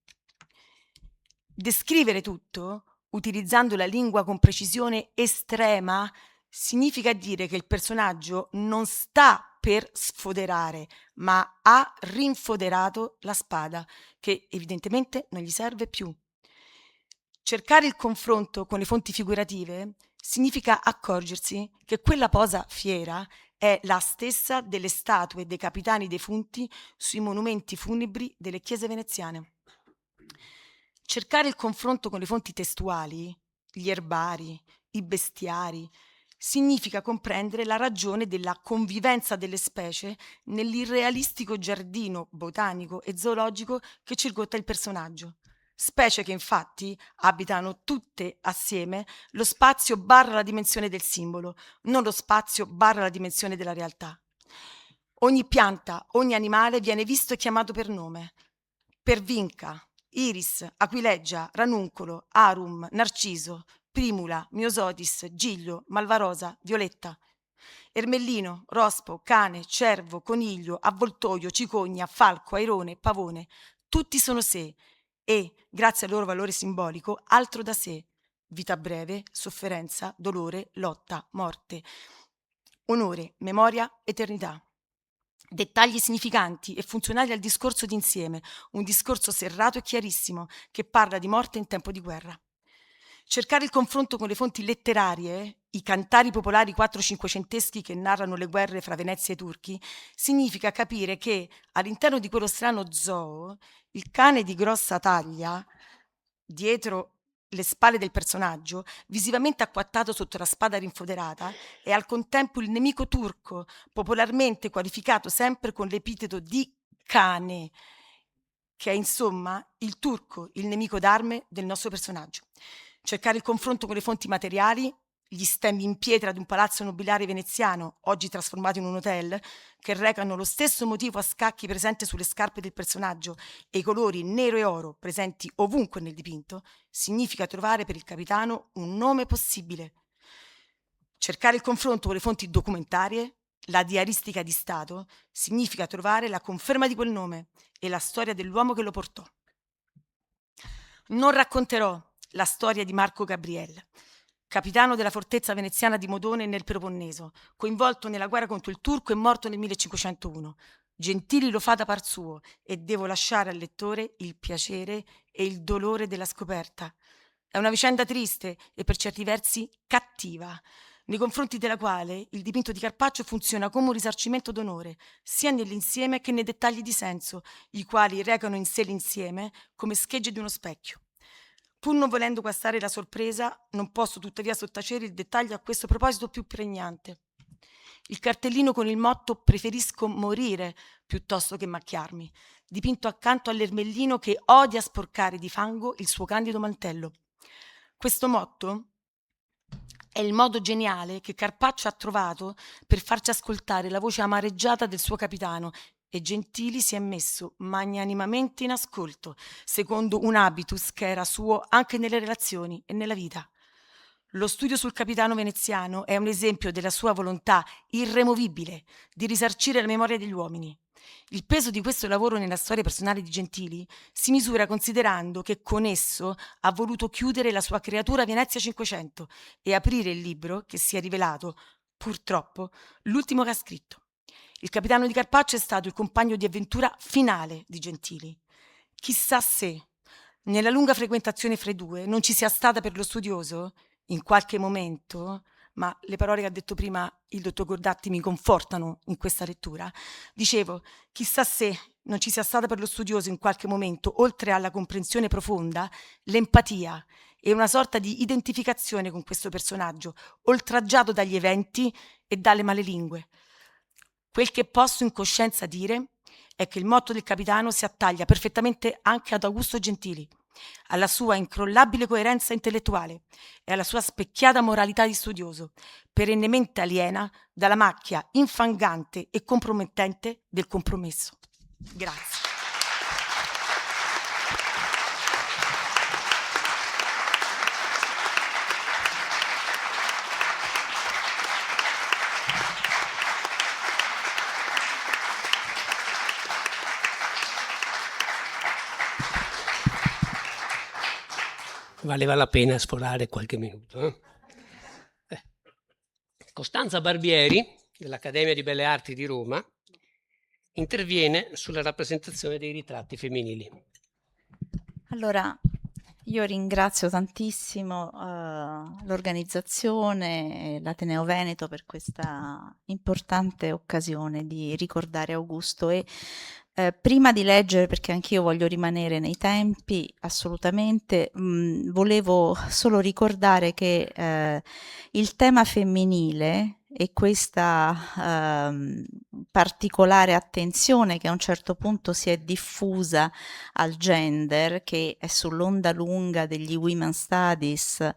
Descrivere tutto, utilizzando la lingua con precisione estrema, significa dire che il personaggio non sta per sfoderare, ma ha rinfoderato la spada, che evidentemente non gli serve più. Cercare il confronto con le fonti figurative significa accorgersi che quella posa fiera è la stessa delle statue dei capitani defunti sui monumenti funebri delle chiese veneziane. Cercare il confronto con le fonti testuali, gli erbari, i bestiari, significa comprendere la ragione della convivenza delle specie nell'irrealistico giardino botanico e zoologico che circonda il personaggio. Specie che infatti abitano tutte assieme lo spazio barra la dimensione del simbolo, non lo spazio barra la dimensione della realtà. Ogni pianta, ogni animale viene visto e chiamato per nome. Pervinca, iris, aquileggia, ranuncolo, arum, narciso, primula, miosotis, giglio, malvarosa, violetta. Ermellino, rospo, cane, cervo, coniglio, avvoltoio, cicogna, falco, airone, pavone. Tutti sono sé e, grazie al loro valore simbolico, altro da sé. Vita breve, sofferenza, dolore, lotta, morte. Onore, memoria, eternità. Dettagli significanti e funzionali al discorso d'insieme, un discorso serrato e chiarissimo che parla di morte in tempo di guerra. Cercare il confronto con le fonti letterarie, i cantari popolari 4-500eschi che narrano le guerre fra Venezia e i turchi, significa capire che all'interno di quello strano zoo, il cane di grossa taglia, dietro le spalle del personaggio, visivamente acquattato sotto la spada rinfoderata, è al contempo il nemico turco, popolarmente qualificato sempre con l'epiteto di cane, che è insomma il turco, il nemico d'arme del nostro personaggio. Cercare il confronto con le fonti materiali gli stemmi in pietra di un palazzo nobiliare veneziano, oggi trasformato in un hotel, che recano lo stesso motivo a scacchi presente sulle scarpe del personaggio e i colori nero e oro presenti ovunque nel dipinto, significa trovare per il capitano un nome possibile. Cercare il confronto con le fonti documentarie, la diaristica di Stato, significa trovare la conferma di quel nome e la storia dell'uomo che lo portò. Non racconterò la storia di Marco Gabriel, capitano della fortezza veneziana di Modone nel Peloponneso, coinvolto nella guerra contro il turco e morto nel 1501. Gentili lo fa da par suo e devo lasciare al lettore il piacere e il dolore della scoperta. È una vicenda triste e per certi versi cattiva, nei confronti della quale il dipinto di Carpaccio funziona come un risarcimento d'onore, sia nell'insieme che nei dettagli di senso, i quali recano in sé l'insieme come schegge di uno specchio. Pur non volendo guastare la sorpresa, non posso tuttavia sottacere il dettaglio a questo proposito più pregnante. Il cartellino con il motto «Preferisco morire piuttosto che macchiarmi», dipinto accanto all'ermellino che odia sporcare di fango il suo candido mantello. Questo motto è il modo geniale che Carpaccio ha trovato per farci ascoltare la voce amareggiata del suo capitano, e Gentili si è messo magnanimamente in ascolto, secondo un habitus che era suo anche nelle relazioni e nella vita. Lo studio sul capitano veneziano è un esempio della sua volontà irremovibile di risarcire la memoria degli uomini. Il peso di questo lavoro nella storia personale di Gentili si misura considerando che con esso ha voluto chiudere la sua creatura Venezia 500 e aprire il libro che si è rivelato, purtroppo, l'ultimo che ha scritto. Il capitano di Carpaccio è stato il compagno di avventura finale di Gentili. Chissà se, nella lunga frequentazione fra i due, non ci sia stata per lo studioso, in qualche momento, ma le parole che ha detto prima il dottor Gordatti mi confortano in questa lettura, dicevo, chissà se non ci sia stata per lo studioso in qualche momento, oltre alla comprensione profonda, l'empatia e una sorta di identificazione con questo personaggio, oltraggiato dagli eventi e dalle malelingue. Quel che posso in coscienza dire è che il motto del capitano si attaglia perfettamente anche ad Augusto Gentili, alla sua incrollabile coerenza intellettuale e alla sua specchiata moralità di studioso, perennemente aliena dalla macchia infangante e compromettente del compromesso. Grazie. Valeva la pena esplorare qualche minuto. Costanza Barbieri, dell'Accademia di Belle Arti di Roma, interviene sulla rappresentazione dei ritratti femminili. Allora, io ringrazio tantissimo l'organizzazione e l'Ateneo Veneto per questa importante occasione di ricordare Augusto e prima di leggere, perché anch'io voglio rimanere nei tempi, assolutamente, volevo solo ricordare che il tema femminile e questa particolare attenzione che a un certo punto si è diffusa al gender, che è sull'onda lunga degli Women Studies,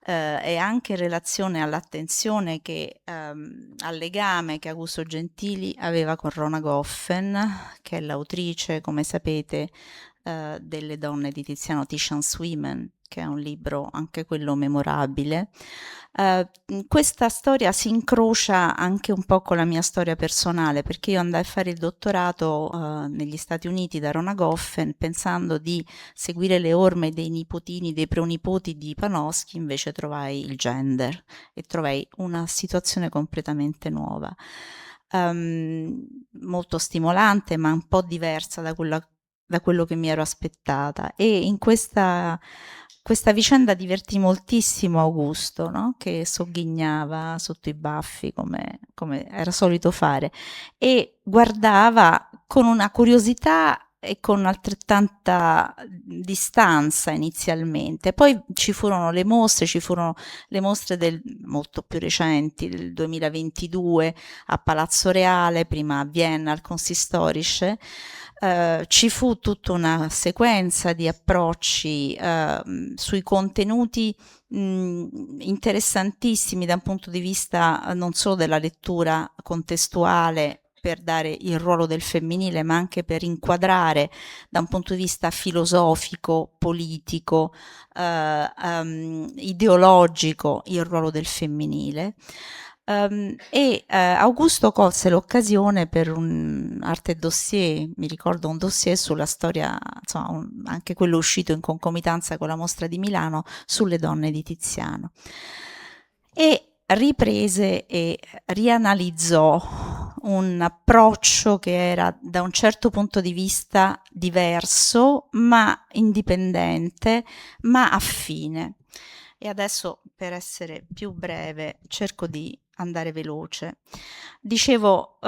e anche in relazione all'attenzione che al legame che Augusto Gentili aveva con Rona Goffen, che è l'autrice, come sapete, delle donne di Tiziano, Titian's Women, che è un libro anche quello memorabile. Questa storia si incrocia anche un po' con la mia storia personale, perché io andai a fare il dottorato negli Stati Uniti da Rona Goffen pensando di seguire le orme dei nipotini, dei pronipoti di Panofsky, invece trovai il gender e trovai una situazione completamente nuova, molto stimolante ma un po' diversa da quello che mi ero aspettata, e in questa vicenda divertì moltissimo Augusto, no? Che sogghignava sotto i baffi come era solito fare e guardava con una curiosità e con altrettanta distanza inizialmente. Poi ci furono le mostre molto più recenti, del 2022 a Palazzo Reale, prima a Vienna al Kunsthistorische. Ci fu tutta una sequenza di approcci sui contenuti interessantissimi da un punto di vista non solo della lettura contestuale, per dare il ruolo del femminile, ma anche per inquadrare da un punto di vista filosofico, politico, ideologico il ruolo del femminile. Augusto colse l'occasione per un arte dossier, mi ricordo un dossier sulla storia, insomma, anche quello uscito in concomitanza con la mostra di Milano, sulle donne di Tiziano. E riprese e rianalizzò un approccio che era da un certo punto di vista diverso, ma indipendente, ma affine. E adesso, per essere più breve, cerco di andare veloce. Dicevo,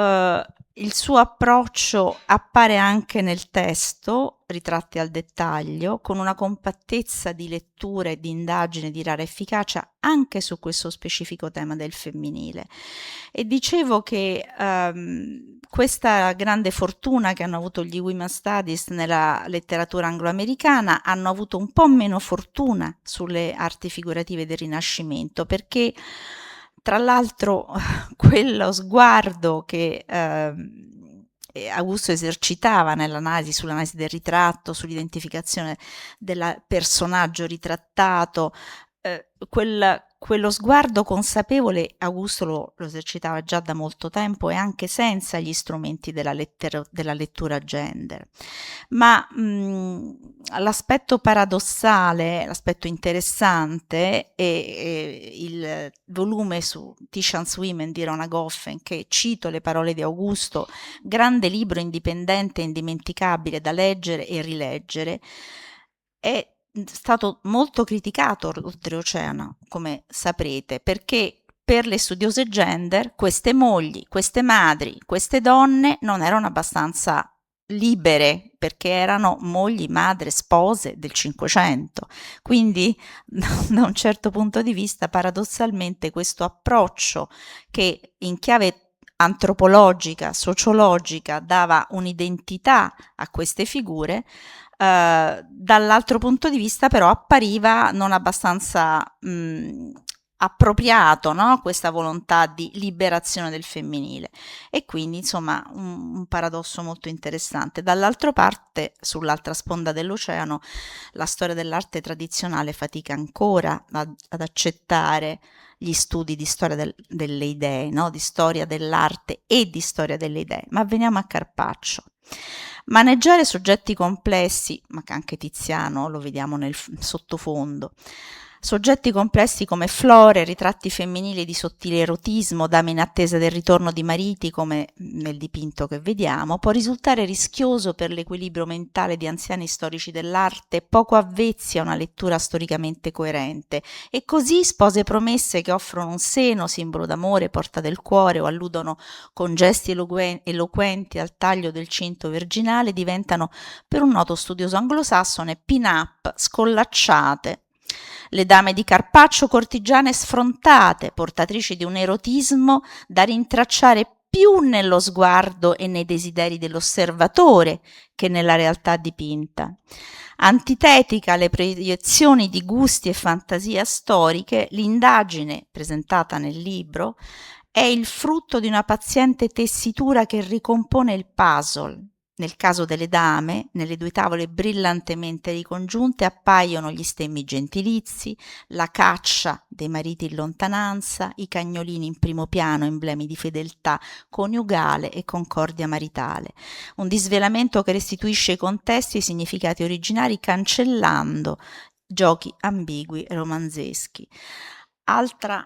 il suo approccio appare anche nel testo, ritratti al dettaglio, con una compattezza di lettura e di indagine di rara efficacia anche su questo specifico tema del femminile. E dicevo che questa grande fortuna che hanno avuto gli Women Studies nella letteratura angloamericana hanno avuto un po' meno fortuna sulle arti figurative del Rinascimento, perché tra l'altro quello sguardo che Augusto esercitava nell'analisi, sull'analisi del ritratto, sull'identificazione del personaggio ritrattato, quello sguardo consapevole Augusto lo esercitava già da molto tempo e anche senza gli strumenti della lettura gender. Ma l'aspetto paradossale, l'aspetto interessante è il volume su Titian's Women di Rona Goffen, che cito le parole di Augusto, grande libro indipendente e indimenticabile da leggere e rileggere, è stato molto criticato oltreoceano, come saprete, perché per le studiose gender queste mogli, queste madri, queste donne non erano abbastanza libere, perché erano mogli, madri, spose del Cinquecento. Quindi da un certo punto di vista, paradossalmente, questo approccio che in chiave antropologica, sociologica, dava un'identità a queste figure, dall'altro punto di vista però appariva non abbastanza appropriato, no? Questa volontà di liberazione del femminile, e quindi insomma un paradosso molto interessante. Dall'altra parte, sull'altra sponda dell'oceano, la storia dell'arte tradizionale fatica ancora ad accettare gli studi di storia delle idee, no? Di storia dell'arte e di storia delle idee. Ma veniamo a Carpaccio. Maneggiare soggetti complessi, ma anche Tiziano lo vediamo nel sottofondo, soggetti complessi come Flore, ritratti femminili di sottile erotismo, dame in attesa del ritorno di mariti, come nel dipinto che vediamo, può risultare rischioso per l'equilibrio mentale di anziani storici dell'arte, poco avvezzi a una lettura storicamente coerente, e così spose promesse che offrono un seno, simbolo d'amore, porta del cuore, o alludono con gesti eloquenti al taglio del cinto virginale, diventano, per un noto studioso anglosassone, pin-up scollacciate. Le dame di Carpaccio cortigiane sfrontate, portatrici di un erotismo da rintracciare più nello sguardo e nei desideri dell'osservatore che nella realtà dipinta. Antitetica alle proiezioni di gusti e fantasia storiche, l'indagine presentata nel libro è il frutto di una paziente tessitura che ricompone il puzzle. Nel caso delle dame, nelle due tavole brillantemente ricongiunte appaiono gli stemmi gentilizi, la caccia dei mariti in lontananza, i cagnolini in primo piano, emblemi di fedeltà coniugale e concordia maritale. Un disvelamento che restituisce ai contesti e ai significati originari, cancellando giochi ambigui e romanzeschi. Altra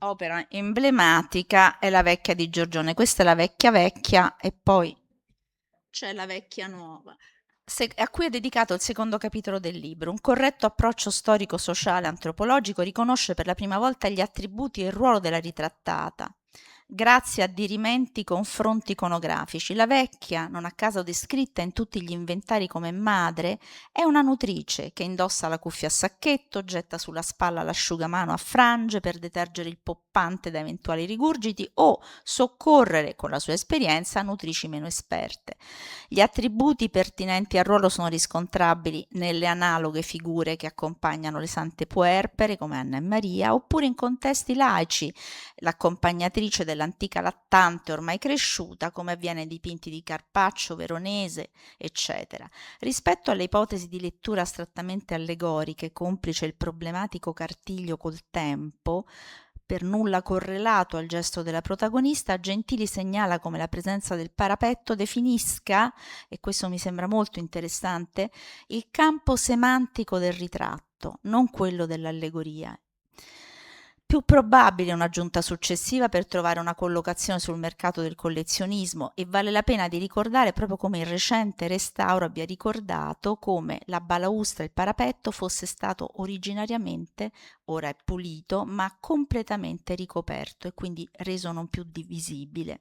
opera emblematica è La vecchia di Giorgione. Questa è la vecchia e poi c'è la vecchia nuova, a cui è dedicato il secondo capitolo del libro. Un corretto approccio storico-sociale antropologico riconosce per la prima volta gli attributi e il ruolo della ritrattata, grazie a dirimenti confronti iconografici. La vecchia, non a caso descritta in tutti gli inventari come madre, è una nutrice che indossa la cuffia a sacchetto, getta sulla spalla l'asciugamano a frange per detergere il poppante da eventuali rigurgiti o soccorrere con la sua esperienza nutrici meno esperte. Gli attributi pertinenti al ruolo sono riscontrabili nelle analoghe figure che accompagnano le sante puerpere come Anna e Maria, oppure in contesti laici, l'accompagnatrice dell'antica lattante ormai cresciuta, come avviene nei dipinti di Carpaccio, Veronese, eccetera. Rispetto alle ipotesi di lettura astrattamente allegoriche, complice il problematico cartiglio col tempo, per nulla correlato al gesto della protagonista, Gentili segnala come la presenza del parapetto definisca, e questo mi sembra molto interessante, il campo semantico del ritratto, non quello dell'allegoria. Più probabile un'aggiunta successiva per trovare una collocazione sul mercato del collezionismo, e vale la pena di ricordare proprio come il recente restauro abbia ricordato come la balaustra e il parapetto fosse stato originariamente, ora è pulito, ma completamente ricoperto e quindi reso non più visibile.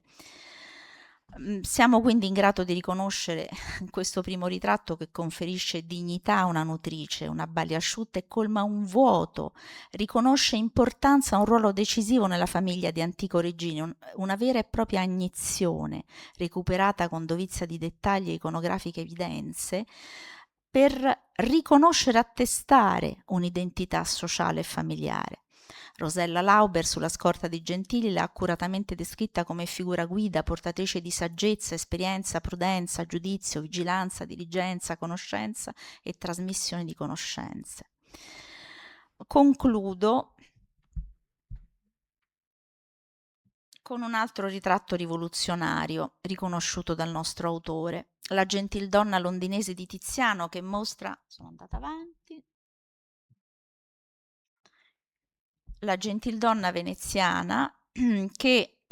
Siamo quindi in grado di riconoscere in questo primo ritratto, che conferisce dignità a una nutrice, una balia asciutta e colma un vuoto, riconosce importanza a un ruolo decisivo nella famiglia di Antico Regine, una vera e propria agnizione, recuperata con dovizia di dettagli e iconografiche evidenze, per riconoscere e attestare un'identità sociale e familiare. Rosella Lauber, sulla scorta di Gentili, l'ha accuratamente descritta come figura guida, portatrice di saggezza, esperienza, prudenza, giudizio, vigilanza, diligenza, conoscenza e trasmissione di conoscenze. Concludo con un altro ritratto rivoluzionario riconosciuto dal nostro autore, la gentildonna londinese di Tiziano, che mostra... Sono andata avanti. La gentildonna veneziana che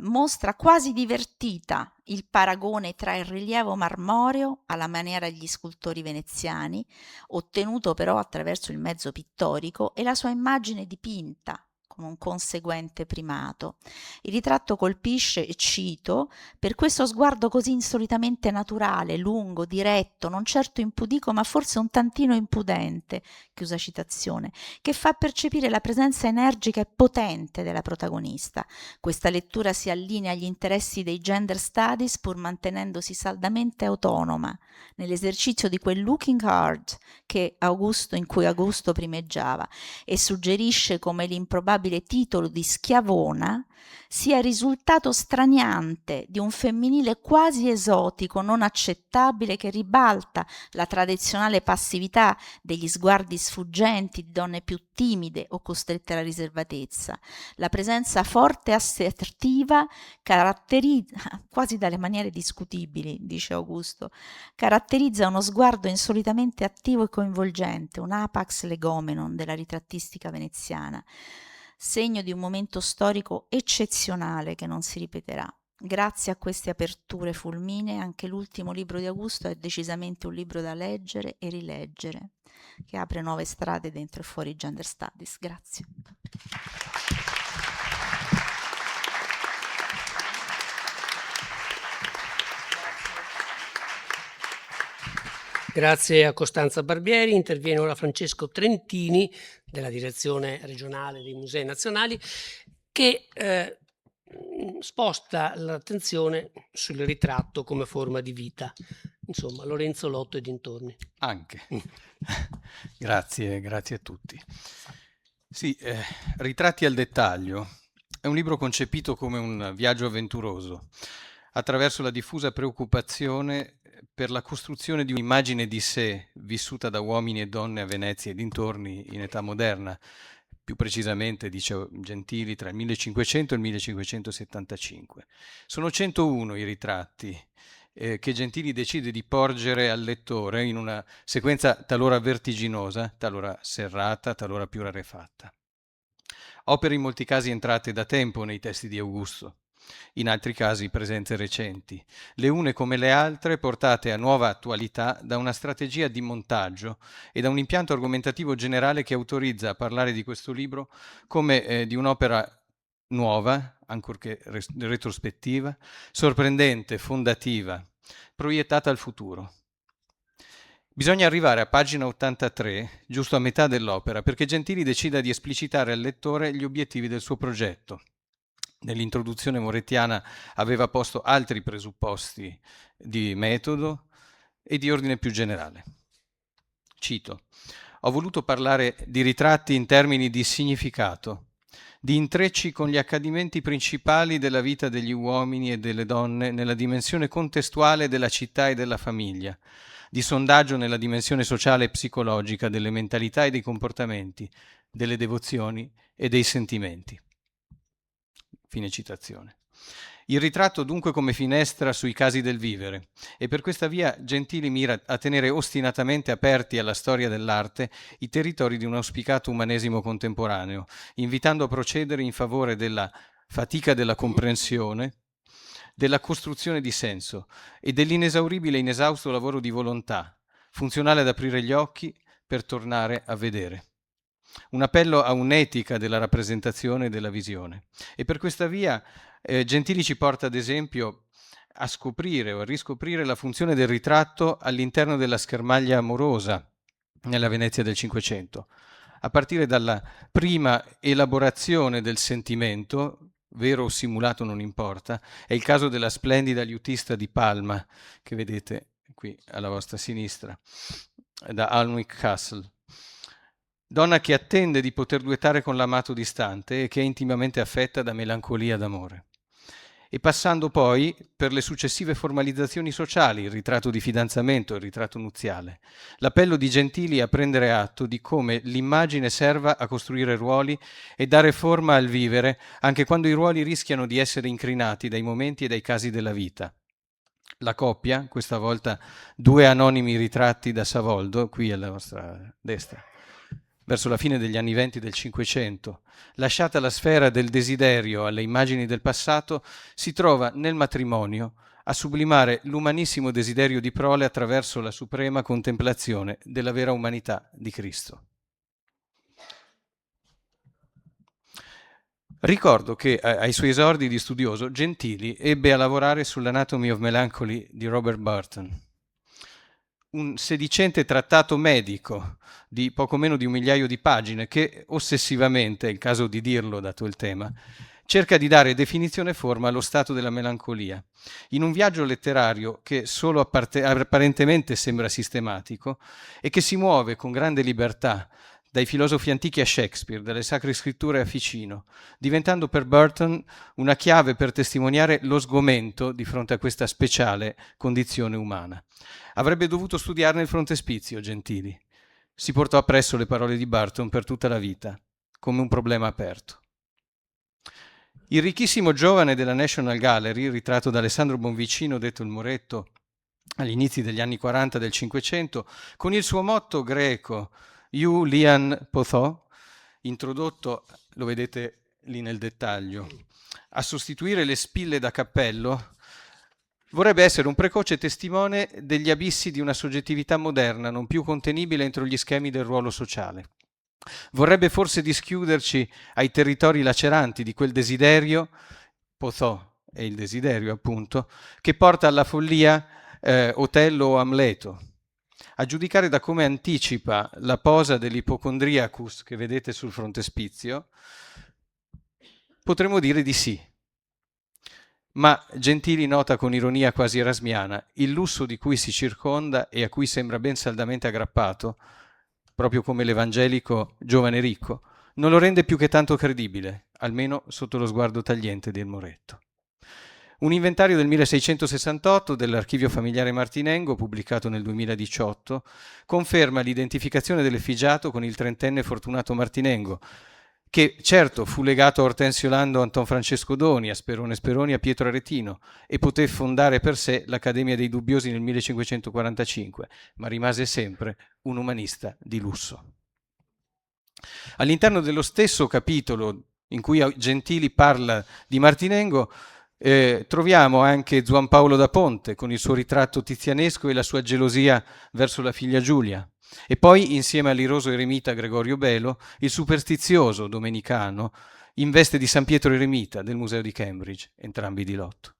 mostra quasi divertita il paragone tra il rilievo marmoreo alla maniera degli scultori veneziani, ottenuto però attraverso il mezzo pittorico, e la sua immagine dipinta con un conseguente primato. Il ritratto colpisce, e cito, per questo sguardo così insolitamente naturale, lungo, diretto, non certo impudico, ma forse un tantino impudente, chiusa citazione, che fa percepire la presenza energica e potente della protagonista. Questa lettura si allinea agli interessi dei gender studies, pur mantenendosi saldamente autonoma nell'esercizio di quel looking hard in cui Augusto primeggiava, e suggerisce come l'improbabile titolo di Schiavona sia il risultato straniante di un femminile quasi esotico, non accettabile, che ribalta la tradizionale passività degli sguardi sfuggenti di donne più timide o costrette alla riservatezza. La presenza forte e assertiva caratterizza, quasi dalle maniere discutibili, dice Augusto, caratterizza uno sguardo insolitamente attivo e coinvolgente, un apax legomenon della ritrattistica veneziana, segno di un momento storico eccezionale che non si ripeterà. Grazie a queste aperture fulminee, anche l'ultimo libro di Augusto è decisamente un libro da leggere e rileggere, che apre nuove strade dentro e fuori Gender Studies. Grazie. Grazie a Costanza Barbieri. Interviene ora Francesco Trentini della Direzione Regionale dei Musei Nazionali, che sposta l'attenzione sul ritratto come forma di vita. Insomma, Lorenzo Lotto e dintorni. Anche. Grazie a tutti. Sì, Ritratti al dettaglio è un libro concepito come un viaggio avventuroso, attraverso la diffusa preoccupazione per la costruzione di un'immagine di sé vissuta da uomini e donne a Venezia e dintorni in età moderna, più precisamente, dice Gentili, tra il 1500 e il 1575. Sono 101 i ritratti che Gentili decide di porgere al lettore in una sequenza talora vertiginosa, talora serrata, talora più rarefatta. Opere in molti casi entrate da tempo nei testi di Augusto, in altri casi presenze recenti, le une come le altre portate a nuova attualità da una strategia di montaggio e da un impianto argomentativo generale che autorizza a parlare di questo libro come di un'opera nuova, ancorché retrospettiva, sorprendente, fondativa, proiettata al futuro. Bisogna arrivare a pagina 83, giusto a metà dell'opera, perché Gentili decida di esplicitare al lettore gli obiettivi del suo progetto. Nell'introduzione morettiana aveva posto altri presupposti di metodo e di ordine più generale. Cito: «Ho voluto parlare di ritratti in termini di significato, di intrecci con gli accadimenti principali della vita degli uomini e delle donne nella dimensione contestuale della città e della famiglia, di sondaggio nella dimensione sociale e psicologica delle mentalità e dei comportamenti, delle devozioni e dei sentimenti». Fine citazione. Il ritratto dunque come finestra sui casi del vivere, e per questa via Gentili mira a tenere ostinatamente aperti alla storia dell'arte i territori di un auspicato umanesimo contemporaneo, invitando a procedere in favore della fatica della comprensione, della costruzione di senso e dell'inesauribile e inesausto lavoro di volontà, funzionale ad aprire gli occhi per tornare a vedere. Un appello a un'etica della rappresentazione e della visione. E per questa via Gentili ci porta ad esempio a scoprire o a riscoprire la funzione del ritratto all'interno della schermaglia amorosa nella Venezia del Cinquecento, a partire dalla prima elaborazione del sentimento, vero o simulato non importa, è il caso della splendida liutista di Palma, che vedete qui alla vostra sinistra, da Alnwick Castle. Donna che attende di poter duettare con l'amato distante e che è intimamente affetta da melancolia d'amore. E passando poi per le successive formalizzazioni sociali, il ritratto di fidanzamento, il ritratto nuziale. L'appello di Gentili a prendere atto di come l'immagine serva a costruire ruoli e dare forma al vivere, anche quando i ruoli rischiano di essere incrinati dai momenti e dai casi della vita. La coppia, questa volta due anonimi ritratti da Savoldo, qui alla vostra destra, verso la fine degli anni '20 del Cinquecento, lasciata la sfera del desiderio alle immagini del passato, si trova nel matrimonio a sublimare l'umanissimo desiderio di prole attraverso la suprema contemplazione della vera umanità di Cristo. Ricordo che ai suoi esordi di studioso Gentili ebbe a lavorare sull'Anatomy of Melancholy di Robert Burton, un sedicente trattato medico di poco meno di 1 migliaio di pagine che ossessivamente, è il caso di dirlo dato il tema, cerca di dare definizione e forma allo stato della melancolia, in un viaggio letterario che solo apparentemente sembra sistematico e che si muove con grande libertà dai filosofi antichi a Shakespeare, dalle sacre scritture a Ficino, diventando per Burton una chiave per testimoniare lo sgomento di fronte a questa speciale condizione umana. Avrebbe dovuto studiarne il frontespizio, Gentili. Si portò appresso le parole di Burton per tutta la vita, come un problema aperto. Il ricchissimo giovane della National Gallery, ritratto da Alessandro Bonvicino, detto il Moretto, agli inizi degli anni 40 del Cinquecento, con il suo motto greco Iu lian potho, introdotto, lo vedete lì nel dettaglio, a sostituire le spille da cappello, vorrebbe essere un precoce testimone degli abissi di una soggettività moderna, non più contenibile entro gli schemi del ruolo sociale. Vorrebbe forse dischiuderci ai territori laceranti di quel desiderio, potho è il desiderio appunto, che porta alla follia Otello o Amleto. A giudicare da come anticipa la posa dell'ipocondriacus che vedete sul frontespizio, potremmo dire di sì. Ma Gentili nota con ironia quasi erasmiana il lusso di cui si circonda e a cui sembra ben saldamente aggrappato, proprio come l'evangelico giovane ricco, non lo rende più che tanto credibile, almeno sotto lo sguardo tagliente del Moretto. Un inventario del 1668 dell'Archivio Familiare Martinengo, pubblicato nel 2018, conferma l'identificazione dell'effigiato con il 30enne Fortunato Martinengo, che certo fu legato a Ortensio Lando, Anton Francesco Doni, a Sperone Speroni, a Pietro Aretino e poté fondare per sé l'Accademia dei Dubbiosi nel 1545, ma rimase sempre un umanista di lusso. All'interno dello stesso capitolo in cui Gentili parla di Martinengo, troviamo anche Juan Paolo da Ponte con il suo ritratto tizianesco e la sua gelosia verso la figlia Giulia. E poi, insieme all'iroso eremita Gregorio Belo, il superstizioso domenicano, in veste di San Pietro Eremita del Museo di Cambridge, entrambi di lotto.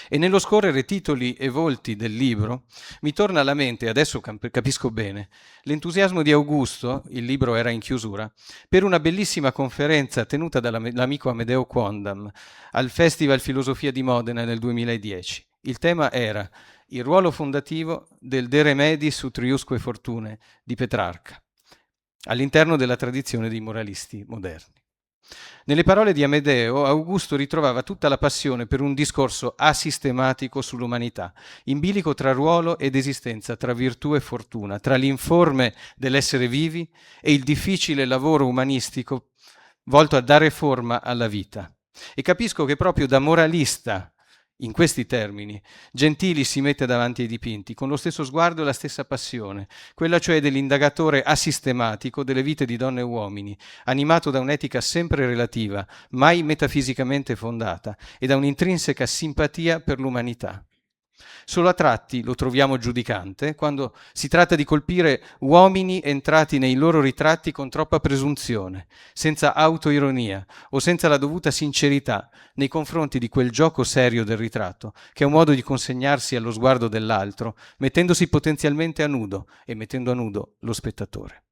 E nello scorrere titoli e volti del libro mi torna alla mente, adesso capisco bene, l'entusiasmo di Augusto, il libro era in chiusura, per una bellissima conferenza tenuta dall'amico Amedeo Quondam al Festival Filosofia di Modena nel 2010. Il tema era il ruolo fondativo del De Remedis Utriusque Fortune di Petrarca, all'interno della tradizione dei moralisti moderni. Nelle parole di Amedeo, Augusto ritrovava tutta la passione per un discorso asistematico sull'umanità, in bilico tra ruolo ed esistenza, tra virtù e fortuna, tra l'informe dell'essere vivi e il difficile lavoro umanistico volto a dare forma alla vita. E capisco che proprio da moralista, in questi termini, Gentili si mette davanti ai dipinti con lo stesso sguardo e la stessa passione, quella cioè dell'indagatore asistematico delle vite di donne e uomini, animato da un'etica sempre relativa, mai metafisicamente fondata, e da un'intrinseca simpatia per l'umanità. Solo a tratti lo troviamo giudicante quando si tratta di colpire uomini entrati nei loro ritratti con troppa presunzione, senza autoironia o senza la dovuta sincerità nei confronti di quel gioco serio del ritratto, che è un modo di consegnarsi allo sguardo dell'altro, mettendosi potenzialmente a nudo e mettendo a nudo lo spettatore.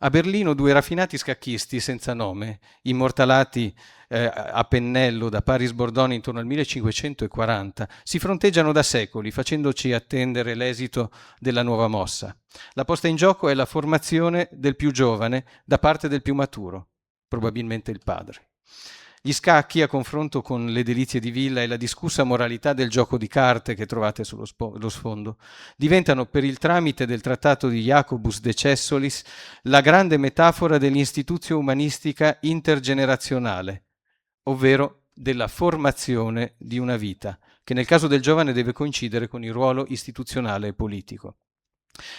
A Berlino 2 raffinati scacchisti senza nome, immortalati a pennello da Paris Bordone intorno al 1540, si fronteggiano da secoli, facendoci attendere l'esito della nuova mossa. La posta in gioco è la formazione del più giovane da parte del più maturo, probabilmente il padre. Gli scacchi, a confronto con le delizie di villa e la discussa moralità del gioco di carte che trovate sullo sfondo, diventano per il tramite del trattato di Jacobus de Cessolis la grande metafora dell'instituzio umanistica intergenerazionale, ovvero della formazione di una vita, che nel caso del giovane deve coincidere con il ruolo istituzionale e politico.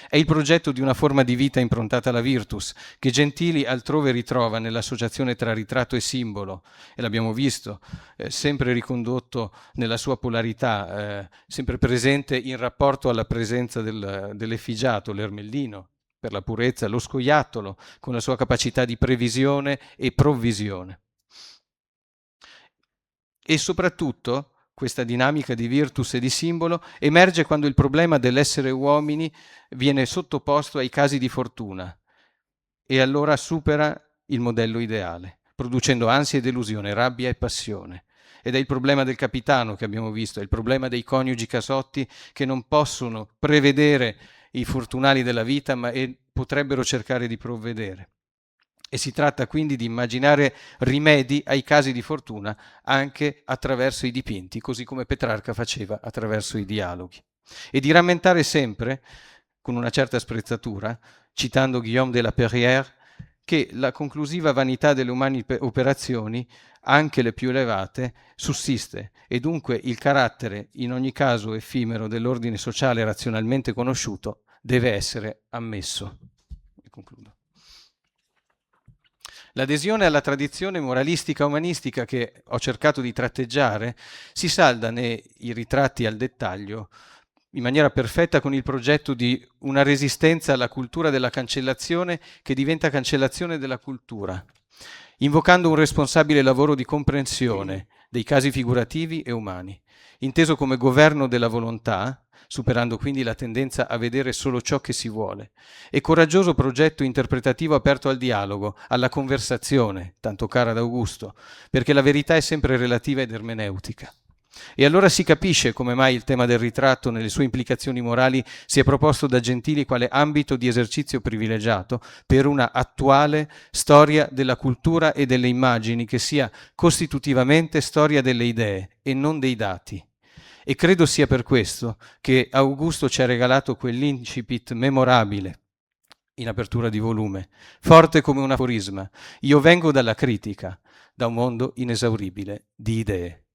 È il progetto di una forma di vita improntata alla virtus, che Gentili altrove ritrova nell'associazione tra ritratto e simbolo, e l'abbiamo visto, sempre ricondotto nella sua polarità, sempre presente in rapporto alla presenza dell'effigiato, l'ermellino, per la purezza, lo scoiattolo, con la sua capacità di previsione e provvisione. E soprattutto questa dinamica di virtus e di simbolo emerge quando il problema dell'essere uomini viene sottoposto ai casi di fortuna e allora supera il modello ideale, producendo ansia e delusione, rabbia e passione. Ed è il problema del capitano che abbiamo visto, è il problema dei coniugi Casotti che non possono prevedere i fortunali della vita ma potrebbero cercare di provvedere. E si tratta quindi di immaginare rimedi ai casi di fortuna anche attraverso i dipinti, così come Petrarca faceva attraverso i dialoghi. E di rammentare sempre, con una certa sprezzatura, citando Guillaume de la Perrière, che la conclusiva vanità delle umane operazioni, anche le più elevate, sussiste e dunque il carattere, in ogni caso effimero, dell'ordine sociale razionalmente conosciuto deve essere ammesso. E concludo. L'adesione alla tradizione moralistica umanistica che ho cercato di tratteggiare si salda nei ritratti al dettaglio in maniera perfetta con il progetto di una resistenza alla cultura della cancellazione che diventa cancellazione della cultura, invocando un responsabile lavoro di comprensione dei casi figurativi e umani, inteso come governo della volontà, superando quindi la tendenza a vedere solo ciò che si vuole, e coraggioso progetto interpretativo aperto al dialogo, alla conversazione, tanto cara ad Augusto, perché la verità è sempre relativa ed ermeneutica. E allora si capisce come mai il tema del ritratto nelle sue implicazioni morali si è proposto da Gentili quale ambito di esercizio privilegiato per una attuale storia della cultura e delle immagini che sia costitutivamente storia delle idee e non dei dati. E credo sia per questo che Augusto ci ha regalato quell'incipit memorabile in apertura di volume, forte come un aforisma: io vengo dalla critica, da un mondo inesauribile di idee.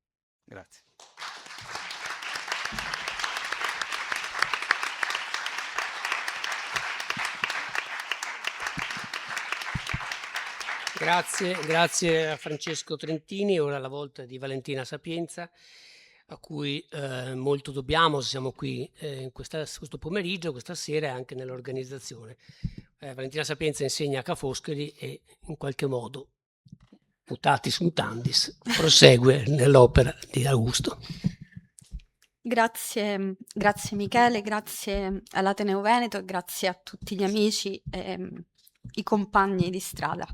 Grazie. Grazie a Francesco Trentini. Ora la volta di Valentina Sapienza, a cui molto dobbiamo, siamo qui questo pomeriggio, questa sera e anche nell'organizzazione. Valentina Sapienza insegna a Ca' Foscari e in qualche modo, mutatis mutandis, prosegue nell'opera di Augusto. Grazie Michele, grazie all'Ateneo Veneto e grazie a tutti gli amici e i compagni di strada.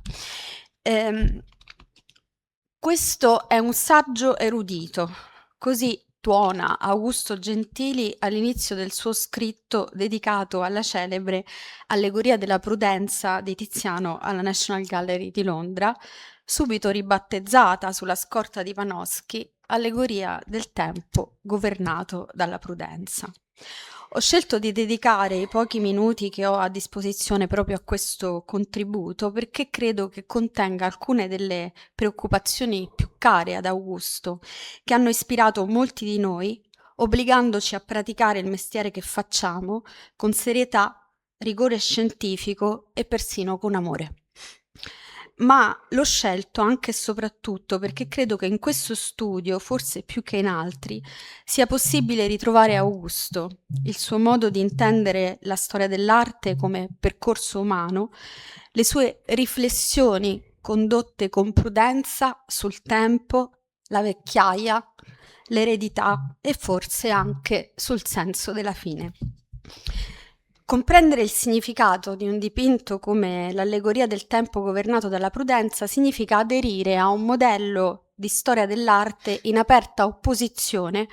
Questo è un saggio erudito, così tuona Augusto Gentili all'inizio del suo scritto dedicato alla celebre Allegoria della prudenza di Tiziano alla National Gallery di Londra, subito ribattezzata sulla scorta di Panofsky Allegoria del tempo governato dalla prudenza. Ho scelto di dedicare i pochi minuti che ho a disposizione proprio a questo contributo perché credo che contenga alcune delle preoccupazioni più care ad Augusto, che hanno ispirato molti di noi, obbligandoci a praticare il mestiere che facciamo con serietà, rigore scientifico e persino con amore. Ma l'ho scelto anche e soprattutto perché credo che in questo studio, forse più che in altri, sia possibile ritrovare Augusto, il suo modo di intendere la storia dell'arte come percorso umano, le sue riflessioni condotte con prudenza sul tempo, la vecchiaia, l'eredità e forse anche sul senso della fine. Comprendere il significato di un dipinto come l'allegoria del tempo governato dalla prudenza significa aderire a un modello di storia dell'arte in aperta opposizione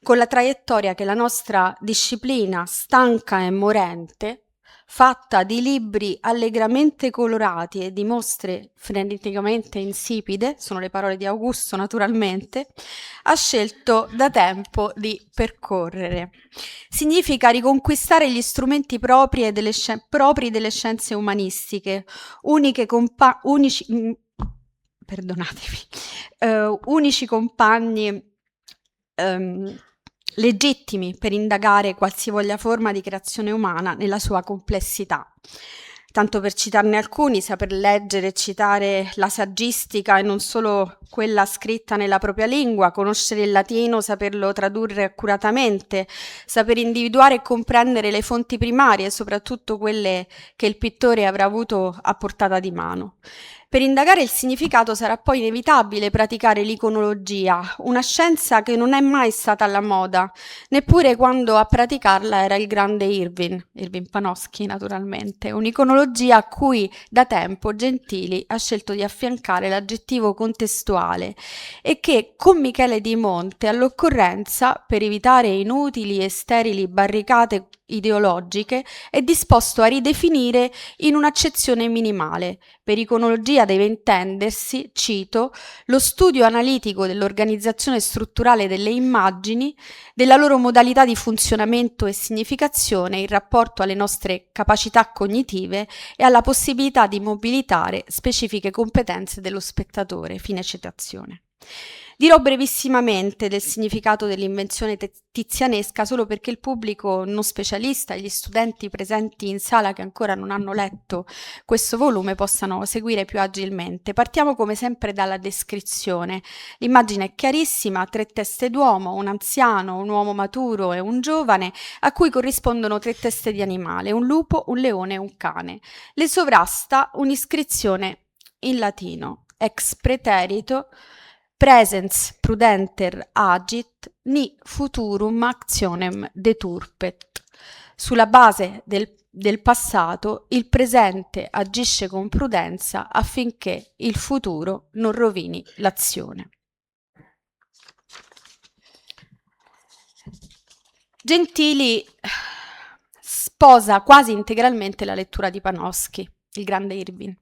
con la traiettoria che la nostra disciplina, stanca e morente, fatta di libri allegramente colorati e di mostre freneticamente insipide, sono le parole di Augusto naturalmente, ha scelto da tempo di percorrere. Significa riconquistare gli strumenti propri delle scienze umanistiche, unici compagni legittimi per indagare qualsivoglia forma di creazione umana nella sua complessità. Tanto per citarne alcuni, saper leggere e citare la saggistica e non solo quella scritta nella propria lingua, conoscere il latino, saperlo tradurre accuratamente, saper individuare e comprendere le fonti primarie, soprattutto quelle che il pittore avrà avuto a portata di mano. Per indagare il significato sarà poi inevitabile praticare l'iconologia, una scienza che non è mai stata alla moda, neppure quando a praticarla era il grande Irving Panofsky naturalmente, un'iconologia a cui da tempo Gentili ha scelto di affiancare l'aggettivo contestuale e che con Michele Di Monte all'occorrenza, per evitare inutili e sterili barricate ideologiche, è disposto a ridefinire in un'accezione minimale. Per iconologia deve intendersi, cito, lo studio analitico dell'organizzazione strutturale delle immagini, della loro modalità di funzionamento e significazione in rapporto alle nostre capacità cognitive e alla possibilità di mobilitare specifiche competenze dello spettatore. Fine citazione. Dirò brevissimamente del significato dell'invenzione tizianesca solo perché il pubblico non specialista e gli studenti presenti in sala che ancora non hanno letto questo volume possano seguire più agilmente. Partiamo come sempre dalla descrizione. L'immagine è chiarissima, 3 teste d'uomo, un anziano, un uomo maturo e un giovane, a cui corrispondono 3 teste di animale, un lupo, un leone e un cane. Le sovrasta un'iscrizione in latino, ex preterito presens prudenter agit, ni futurum actionem deturpet. Sulla base del passato, il presente agisce con prudenza affinché il futuro non rovini l'azione. Gentili sposa quasi integralmente la lettura di Panofsky, il grande Irving,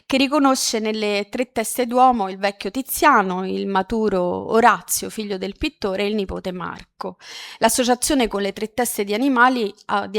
che riconosce nelle 3 teste d'uomo il vecchio Tiziano, il maturo Orazio, figlio del pittore, e il nipote Marco. L'associazione con le 3 teste di animali ha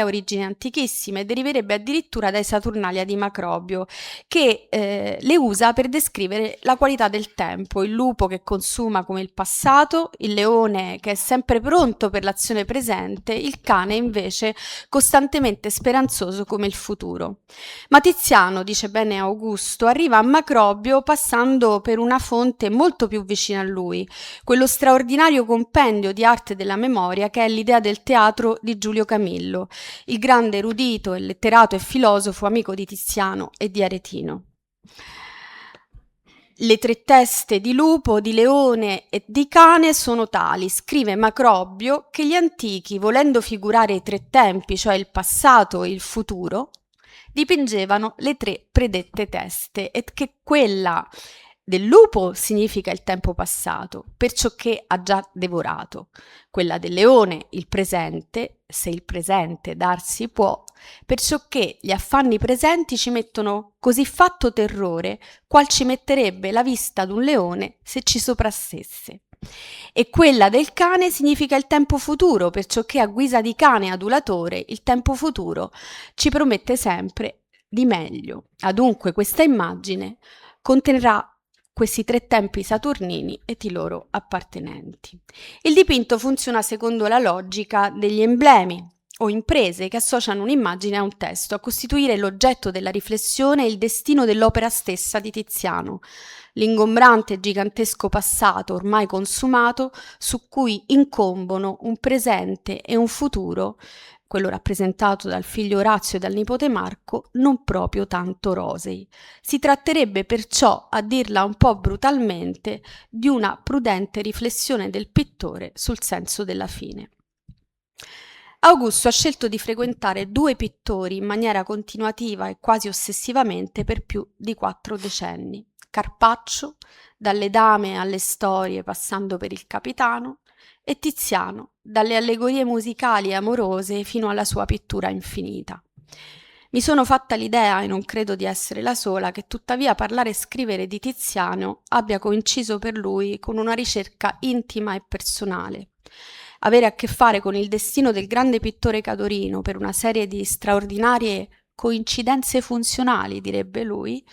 origini antichissime e deriverebbe addirittura dai Saturnalia di Macrobio, che le usa per descrivere la qualità del tempo, il lupo che consuma come il passato, il leone che è sempre pronto per l'azione presente, il cane invece costantemente speranzoso come il futuro. Ma Tiziano, dice bene Augusto, arriva a Macrobio passando per una fonte molto più vicina a lui, quello straordinario compendio di dell'arte della memoria, che è l'idea del teatro di Giulio Camillo, il grande erudito, letterato e filosofo amico di Tiziano e di Aretino. Le tre teste di lupo, di leone e di cane sono tali, scrive Macrobio, che gli antichi, volendo figurare i tre tempi, cioè il passato e il futuro, dipingevano le tre predette teste, e che quella del lupo significa il tempo passato, perciò che ha già devorato, quella del leone il presente, se il presente darsi può, perciò che gli affanni presenti ci mettono così fatto terrore, qual ci metterebbe la vista d'un leone se ci soprassesse. E quella del cane significa il tempo futuro, perciò che a guisa di cane adulatore il tempo futuro ci promette sempre di meglio. Adunque questa immagine conterrà questi tre tempi saturnini e i loro appartenenti. Il dipinto funziona secondo la logica degli emblemi o imprese che associano un'immagine a un testo, a costituire l'oggetto della riflessione e il destino dell'opera stessa di Tiziano, l'ingombrante e gigantesco passato ormai consumato su cui incombono un presente e un futuro, quello rappresentato dal figlio Orazio e dal nipote Marco, non proprio tanto rosei. Si tratterebbe perciò, a dirla un po' brutalmente, di una prudente riflessione del pittore sul senso della fine. Augusto ha scelto di frequentare due pittori in maniera continuativa e quasi ossessivamente per più di 4 decenni. Carpaccio, dalle dame alle storie passando per il capitano, e Tiziano, dalle allegorie musicali e amorose fino alla sua pittura infinita. Mi sono fatta l'idea, e non credo di essere la sola, che tuttavia parlare e scrivere di Tiziano abbia coinciso per lui con una ricerca intima e personale. Avere a che fare con il destino del grande pittore cadorino per una serie di straordinarie coincidenze funzionali, direbbe lui,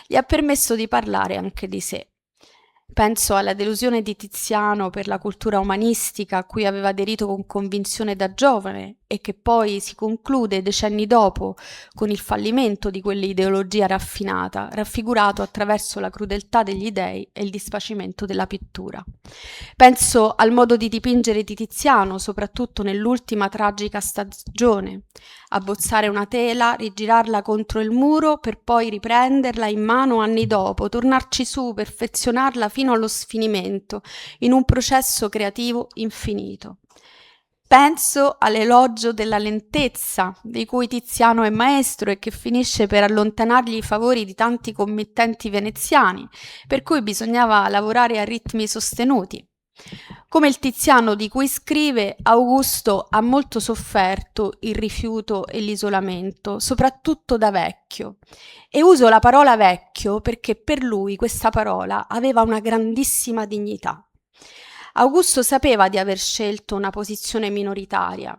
gli ha permesso di parlare anche di sé. Penso alla delusione di Tiziano per la cultura umanistica a cui aveva aderito con convinzione da giovane e che poi si conclude decenni dopo con il fallimento di quell'ideologia raffinata, raffigurato attraverso la crudeltà degli dei e il disfacimento della pittura. Penso al modo di dipingere di Tiziano, soprattutto nell'ultima tragica stagione, abbozzare una tela, rigirarla contro il muro per poi riprenderla in mano anni dopo, tornarci su, perfezionarla fino allo sfinimento, in un processo creativo infinito. Penso all'elogio della lentezza, di cui Tiziano è maestro e che finisce per allontanargli i favori di tanti committenti veneziani, per cui bisognava lavorare a ritmi sostenuti. Come il Tiziano di cui scrive, Augusto ha molto sofferto il rifiuto e l'isolamento, soprattutto da vecchio. E uso la parola vecchio perché per lui questa parola aveva una grandissima dignità. Augusto sapeva di aver scelto una posizione minoritaria,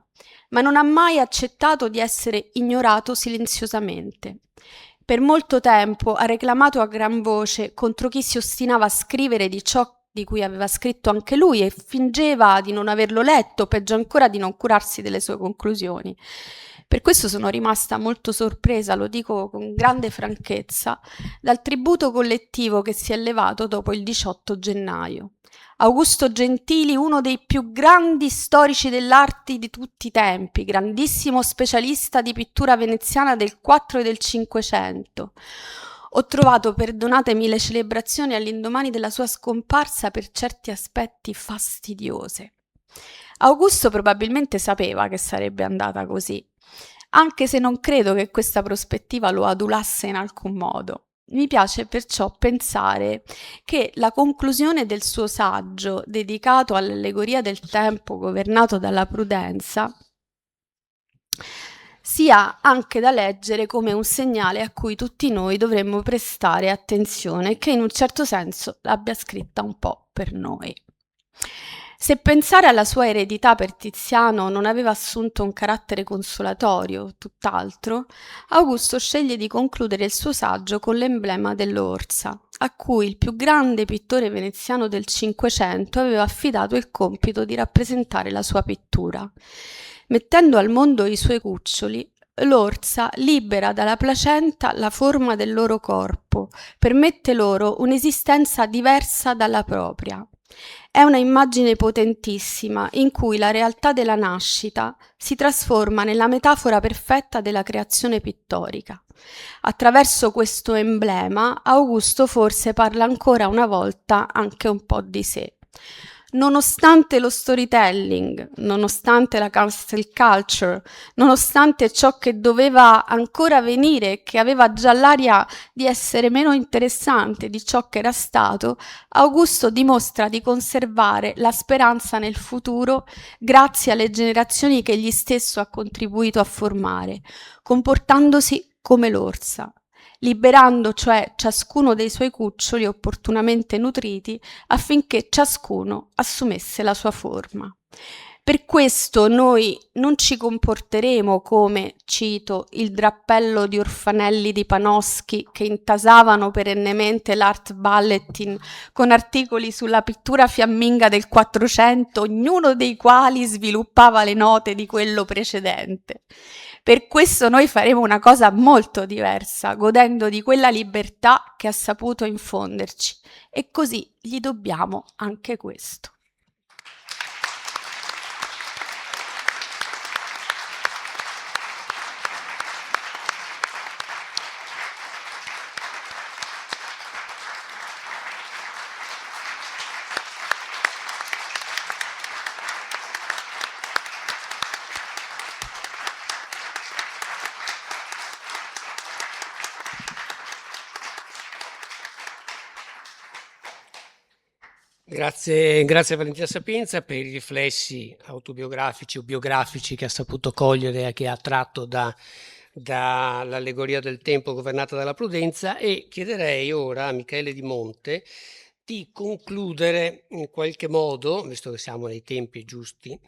ma non ha mai accettato di essere ignorato silenziosamente. Per molto tempo ha reclamato a gran voce contro chi si ostinava a scrivere di ciò di cui aveva scritto anche lui e fingeva di non averlo letto, peggio ancora di non curarsi delle sue conclusioni. Per questo sono rimasta molto sorpresa, lo dico con grande franchezza, dal tributo collettivo che si è levato dopo il 18 gennaio. Augusto Gentili, uno dei più grandi storici dell'arte di tutti i tempi, grandissimo specialista di pittura veneziana del 4 e del 500. Ho trovato, perdonatemi le celebrazioni all'indomani della sua scomparsa, per certi aspetti fastidiose. Augusto probabilmente sapeva che sarebbe andata così, anche se non credo che questa prospettiva lo adulasse in alcun modo. Mi piace perciò pensare che la conclusione del suo saggio, dedicato all'allegoria del tempo governato dalla prudenza, sia anche da leggere come un segnale a cui tutti noi dovremmo prestare attenzione e che in un certo senso l'abbia scritta un po' per noi. Se pensare alla sua eredità per Tiziano non aveva assunto un carattere consolatorio, tutt'altro, Augusto sceglie di concludere il suo saggio con l'emblema dell'orsa, a cui il più grande pittore veneziano del Cinquecento aveva affidato il compito di rappresentare la sua pittura. Mettendo al mondo i suoi cuccioli, l'orsa libera dalla placenta la forma del loro corpo, permette loro un'esistenza diversa dalla propria. È una immagine potentissima in cui la realtà della nascita si trasforma nella metafora perfetta della creazione pittorica. Attraverso questo emblema, Augusto forse parla ancora una volta anche un po' di sé. Nonostante lo storytelling, nonostante la cancel culture, nonostante ciò che doveva ancora venire, che aveva già l'aria di essere meno interessante di ciò che era stato, Augusto dimostra di conservare la speranza nel futuro grazie alle generazioni che egli stesso ha contribuito a formare, comportandosi come l'orsa, liberando cioè ciascuno dei suoi cuccioli opportunamente nutriti affinché ciascuno assumesse la sua forma. Per questo noi non ci comporteremo come, cito, il drappello di orfanelli di Panofsky che intasavano perennemente l'art bulletin con articoli sulla pittura fiamminga del 400, ognuno dei quali sviluppava le note di quello precedente. Per questo noi faremo una cosa molto diversa, godendo di quella libertà che ha saputo infonderci, e così gli dobbiamo anche questo. Grazie Valentina Sapienza per i riflessi autobiografici o biografici che ha saputo cogliere e che ha tratto dall'allegoria del tempo governata dalla prudenza, e chiederei ora a Michele Di Monte di concludere in qualche modo, visto che siamo nei tempi giusti,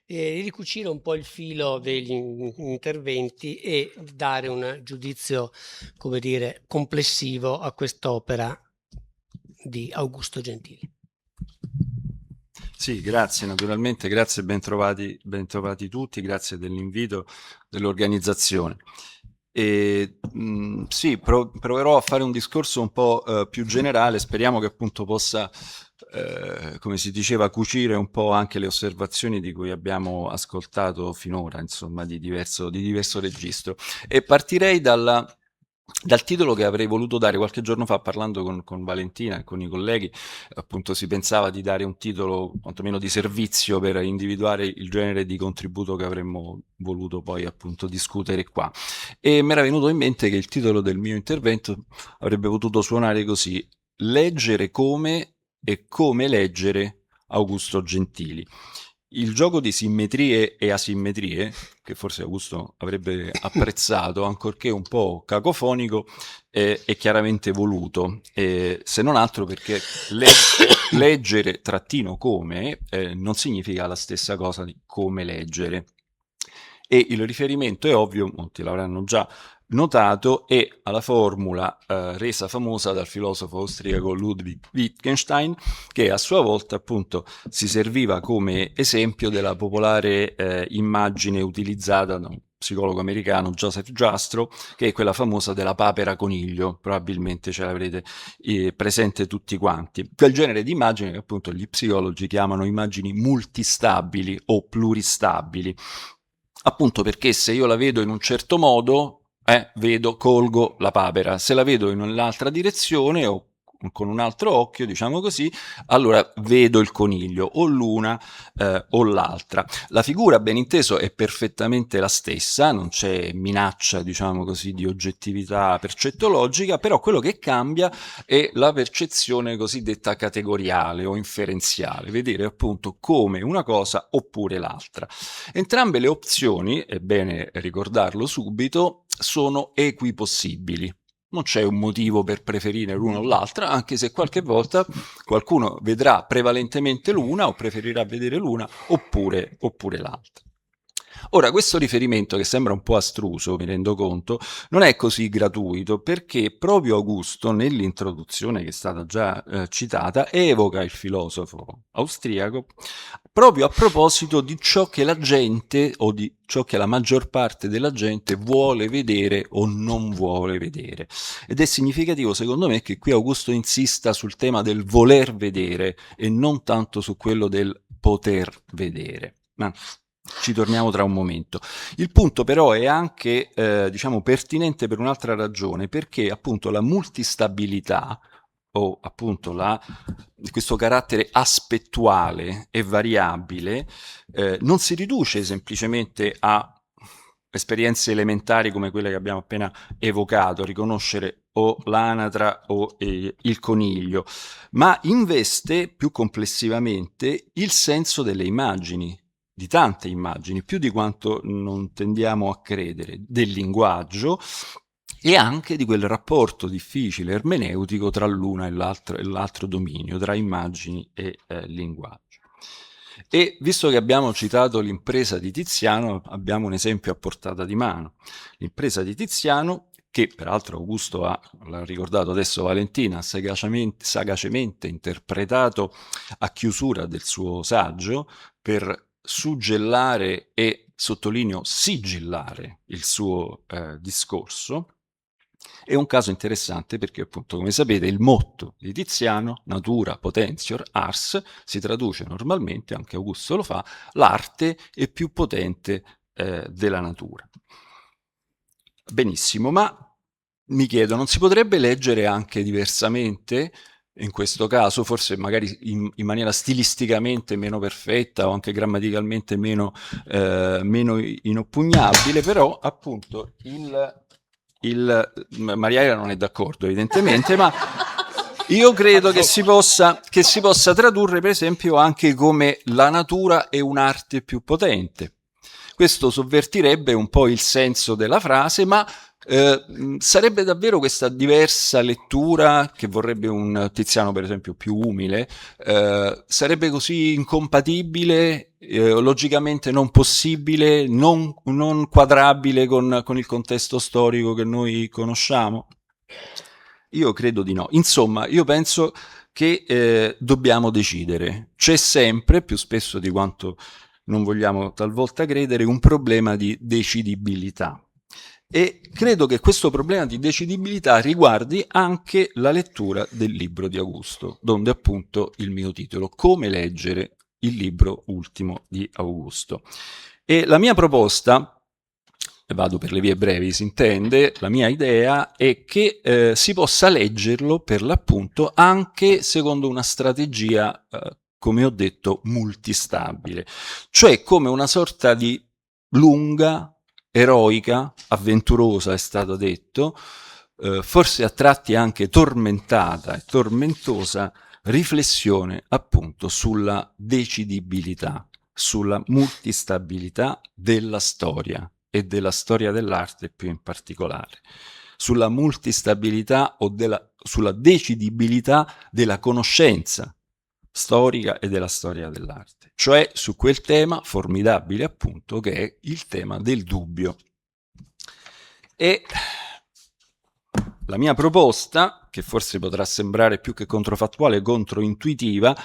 di ricucire un po' il filo degli interventi e dare un giudizio, come dire, complessivo a quest'opera di Augusto Gentili. Sì, grazie naturalmente, grazie, bentrovati tutti, grazie dell'invito, dell'organizzazione. Sì, proverò a fare un discorso un po' più generale, speriamo che appunto possa, come si diceva, cucire un po' anche le osservazioni di cui abbiamo ascoltato finora, insomma, di diverso registro. E partirei dal titolo che avrei voluto dare qualche giorno fa, parlando con Valentina e con i colleghi. Appunto si pensava di dare un titolo quantomeno di servizio per individuare il genere di contributo che avremmo voluto poi appunto discutere qua, e mi era venuto in mente che il titolo del mio intervento avrebbe potuto suonare così: leggere come e come leggere Augusto Gentili. Il gioco di simmetrie e asimmetrie, che forse Augusto avrebbe apprezzato, ancorché un po' cacofonico, è chiaramente voluto, se non altro perché leggere trattino come non significa la stessa cosa di come leggere. E il riferimento è ovvio, molti l'avranno già notato, è alla formula resa famosa dal filosofo austriaco Ludwig Wittgenstein, che a sua volta appunto si serviva come esempio della popolare immagine utilizzata da un psicologo americano, Joseph Jastrow, che è quella famosa della papera coniglio, probabilmente ce l'avrete presente tutti quanti. Quel genere di immagini che appunto gli psicologi chiamano immagini multistabili o pluristabili, appunto perché se io la vedo in un certo modo, colgo la papera, se la vedo in un'altra direzione o con un altro occhio, diciamo così, allora vedo il coniglio, o l'una o l'altra. La figura, ben inteso, è perfettamente la stessa, non c'è minaccia, diciamo così, di oggettività percettologica, però quello che cambia è la percezione cosiddetta categoriale o inferenziale, vedere appunto come una cosa oppure l'altra. Entrambe le opzioni, è bene ricordarlo subito, sono equipossibili. Non c'è un motivo per preferire l'una o l'altra, anche se qualche volta qualcuno vedrà prevalentemente l'una o preferirà vedere l'una oppure l'altra. Ora, questo riferimento, che sembra un po' astruso, mi rendo conto, non è così gratuito, perché proprio Augusto, nell'introduzione che è stata già citata, evoca il filosofo austriaco proprio a proposito di ciò che la gente, o di ciò che la maggior parte della gente vuole vedere o non vuole vedere. Ed è significativo, secondo me, che qui Augusto insista sul tema del voler vedere e non tanto su quello del poter vedere. Ma ci torniamo tra un momento. Il punto però è anche diciamo pertinente per un'altra ragione, perché appunto la multistabilità o appunto questo carattere aspettuale e variabile non si riduce semplicemente a esperienze elementari come quelle che abbiamo appena evocato, riconoscere o l'anatra o il coniglio, ma investe più complessivamente il senso delle immagini, di tante immagini, più di quanto non tendiamo a credere, del linguaggio e anche di quel rapporto difficile ermeneutico tra l'una e l'altro dominio, tra immagini e linguaggio. E visto che abbiamo citato l'impresa di Tiziano, abbiamo un esempio a portata di mano. L'impresa di Tiziano, che peraltro Augusto l'ha ricordato adesso Valentina, sagacemente interpretato a chiusura del suo saggio per suggellare e, sottolineo, sigillare il suo discorso. È un caso interessante perché, appunto, come sapete, il motto di Tiziano, natura potentior ars, si traduce normalmente, anche Augusto lo fa, l'arte è più potente della natura. Benissimo, ma mi chiedo, non si potrebbe leggere anche diversamente? In questo caso, forse magari in maniera stilisticamente meno perfetta o anche grammaticalmente meno inoppugnabile, però appunto Mariela non è d'accordo evidentemente, ma io credo che si possa tradurre per esempio anche come la natura è un'arte più potente. Questo sovvertirebbe un po' il senso della frase, ma sarebbe davvero questa diversa lettura, che vorrebbe un Tiziano per esempio più umile, sarebbe così incompatibile, logicamente non possibile, non quadrabile con il contesto storico che noi conosciamo? Io credo di no. Insomma, io penso che dobbiamo decidere. C'è sempre, più spesso di quanto non vogliamo talvolta credere, un problema di decidibilità. E credo che questo problema di decidibilità riguardi anche la lettura del libro di Augusto, donde appunto il mio titolo, Come leggere il libro ultimo di Augusto. E la mia proposta, vado per le vie brevi, si intende, la mia idea è che si possa leggerlo per l'appunto anche secondo una strategia, come ho detto, multistabile, cioè come una sorta di lunga, eroica, avventurosa è stato detto, forse a tratti anche tormentata e tormentosa riflessione appunto sulla decidibilità, sulla multistabilità della storia e della storia dell'arte più in particolare, sulla multistabilità o sulla decidibilità della conoscenza storica e della storia dell'arte, cioè su quel tema formidabile appunto che è il tema del dubbio. E la mia proposta, che forse potrà sembrare più che controfattuale, controintuitiva,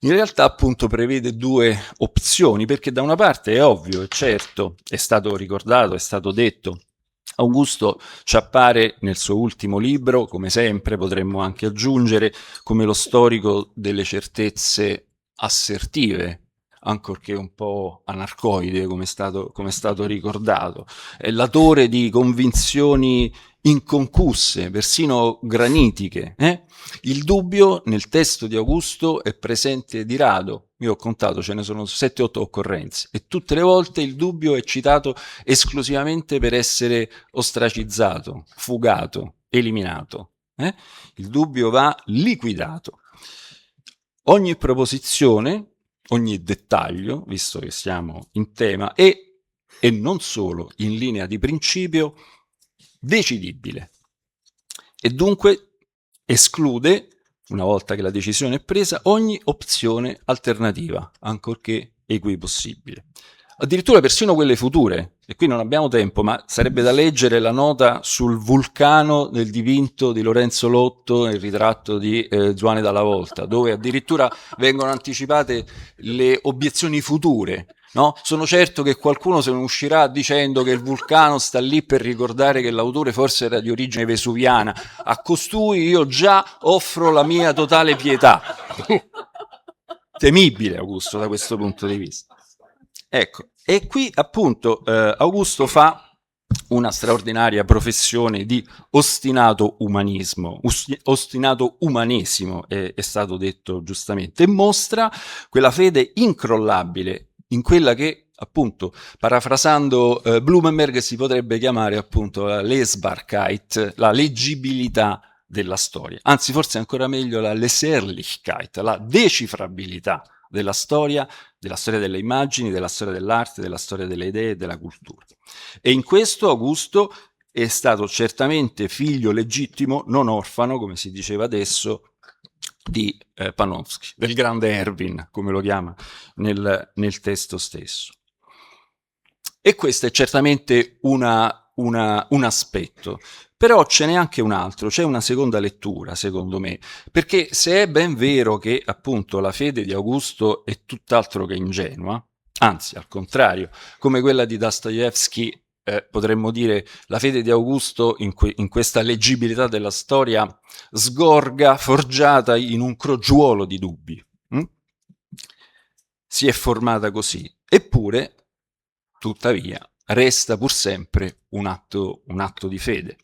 in realtà appunto prevede due opzioni, perché da una parte è ovvio, è certo, è stato ricordato, è stato detto, Augusto ci appare nel suo ultimo libro, come sempre potremmo anche aggiungere, come lo storico delle certezze assertive, ancorché un po' anarcoide, come è stato ricordato. È l'autore di convinzioni inconcusse, persino granitiche. Il dubbio nel testo di Augusto è presente di rado. Io ho contato, ce ne sono 7-8 occorrenze e tutte le volte il dubbio è citato esclusivamente per essere ostracizzato, fugato, eliminato. Il dubbio va liquidato. Ogni proposizione, ogni dettaglio, visto che siamo in tema, è, e non solo in linea di principio, decidibile e dunque esclude, una volta che la decisione è presa, ogni opzione alternativa, ancorché equipossibile. addirittura persino quelle future, e qui non abbiamo tempo, ma sarebbe da leggere la nota sul vulcano del dipinto di Lorenzo Lotto, il ritratto di Zuane Dalla Volta, dove addirittura vengono anticipate le obiezioni future. No? Sono certo che qualcuno se ne uscirà dicendo che il vulcano sta lì per ricordare che l'autore forse era di origine vesuviana. A costui io già offro la mia totale pietà. Temibile Augusto da questo punto di vista. Ecco, e qui appunto Augusto fa una straordinaria professione di ostinato umanismo, ostinato umanesimo è stato detto giustamente, e mostra quella fede incrollabile in quella che, appunto, parafrasando Blumenberg, si potrebbe chiamare appunto la Lesbarkeit, la leggibilità della storia, anzi forse ancora meglio la Leserlichkeit, la decifrabilità della storia delle immagini, della storia dell'arte, della storia delle idee e della cultura. E in questo Augusto è stato certamente figlio legittimo, non orfano, come si diceva adesso, di Panofsky, del grande Erwin, come lo chiama nel testo stesso. E questo è certamente un aspetto. Però ce n'è anche un altro, c'è una seconda lettura, secondo me, perché se è ben vero che appunto la fede di Augusto è tutt'altro che ingenua, anzi al contrario, come quella di Dostoevsky, potremmo dire la fede di Augusto in questa leggibilità della storia sgorga, forgiata in un crogiuolo di dubbi. Si è formata così, eppure, tuttavia, resta pur sempre un atto di fede.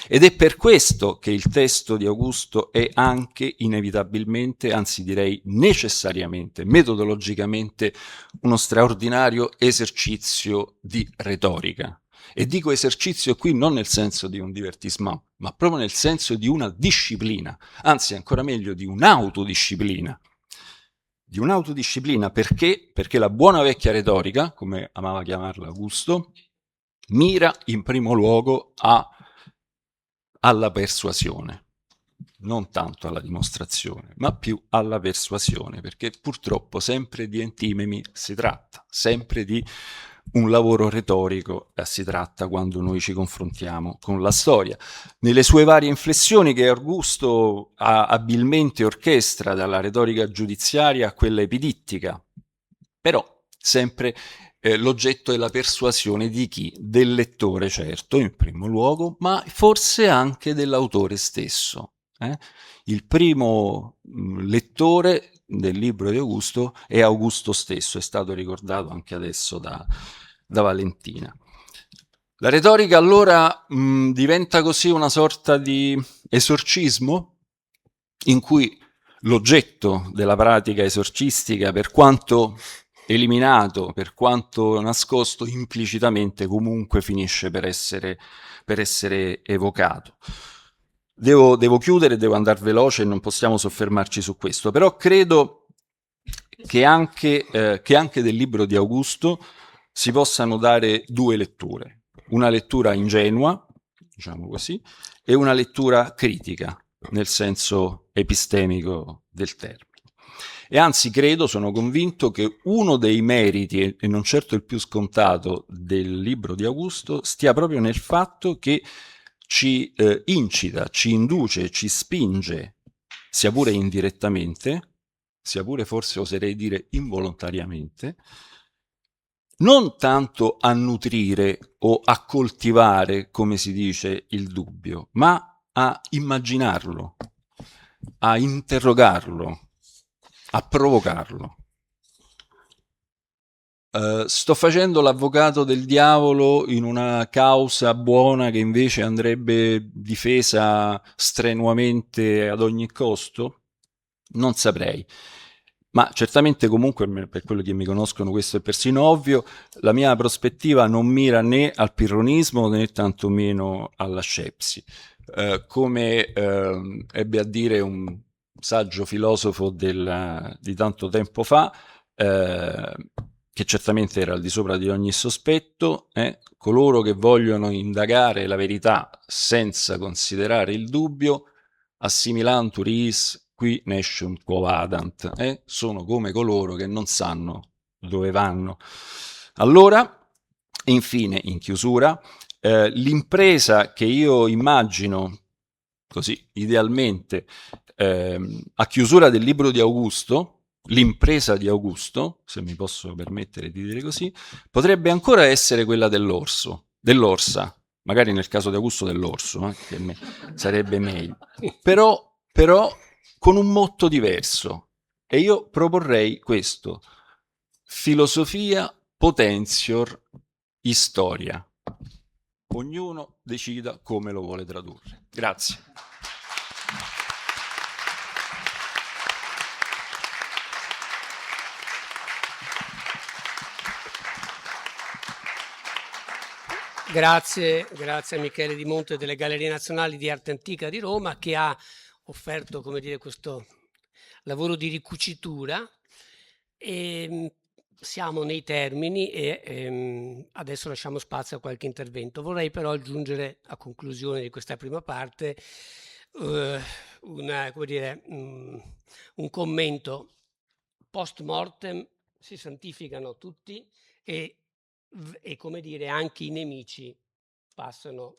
Ed è per questo che il testo di Augusto è anche inevitabilmente, anzi direi necessariamente, metodologicamente, uno straordinario esercizio di retorica. E dico esercizio qui non nel senso di un divertissement, ma proprio nel senso di una disciplina, anzi ancora meglio di un'autodisciplina. Di un'autodisciplina perché la buona vecchia retorica, come amava chiamarla Augusto, mira in primo luogo alla persuasione, non tanto alla dimostrazione, ma più alla persuasione, perché purtroppo sempre di entimemi si tratta, sempre di un lavoro retorico si tratta quando noi ci confrontiamo con la storia. Nelle sue varie inflessioni che Augusto abilmente orchestra, dalla retorica giudiziaria a quella epidittica, però sempre l'oggetto è la persuasione di chi? Del lettore, certo, in primo luogo, ma forse anche dell'autore stesso. Il primo lettore del libro di Augusto è Augusto stesso, è stato ricordato anche adesso da Valentina. La retorica allora diventa così una sorta di esorcismo in cui l'oggetto della pratica esorcistica, per quanto eliminato, per quanto nascosto, implicitamente comunque finisce per essere evocato. Devo chiudere, devo andare veloce e non possiamo soffermarci su questo, però credo che anche del libro di Augusto si possano dare due letture, una lettura ingenua, diciamo così, e una lettura critica, nel senso epistemico del termine. E anzi sono convinto che uno dei meriti, e non certo il più scontato, del libro di Augusto stia proprio nel fatto che ci incita, ci induce, ci spinge, sia pure indirettamente, sia pure forse oserei dire involontariamente, non tanto a nutrire o a coltivare, come si dice, il dubbio, ma a immaginarlo, a interrogarlo, a provocarlo. Sto facendo l'avvocato del diavolo in una causa buona che invece andrebbe difesa strenuamente ad ogni costo? Non saprei. Ma certamente comunque, per quello che mi conoscono, questo è persino ovvio, la mia prospettiva non mira né al pirronismo né tantomeno alla scepsi. Come ebbe a dire un saggio filosofo di tanto tempo fa, che certamente era al di sopra di ogni sospetto, coloro che vogliono indagare la verità senza considerare il dubbio, assimilantur is qui nesciunt quo vadant, sono come coloro che non sanno dove vanno. Allora, infine, in chiusura, l'impresa che io immagino, così idealmente, a chiusura del libro di Augusto, l'impresa di Augusto, se mi posso permettere di dire così, potrebbe ancora essere quella dell'orsa, magari nel caso di Augusto dell'orso, che sarebbe meglio, però con un motto diverso. E io proporrei questo: filosofia potentior historia. Ognuno decida come lo vuole tradurre. Grazie. Grazie a Michele Di Monte delle Gallerie Nazionali di Arte Antica di Roma, che ha offerto, come dire, questo lavoro di ricucitura. E siamo nei termini e adesso lasciamo spazio a qualche intervento. Vorrei però aggiungere a conclusione di questa prima parte un commento. Post mortem si santificano tutti e come dire, anche i nemici passano,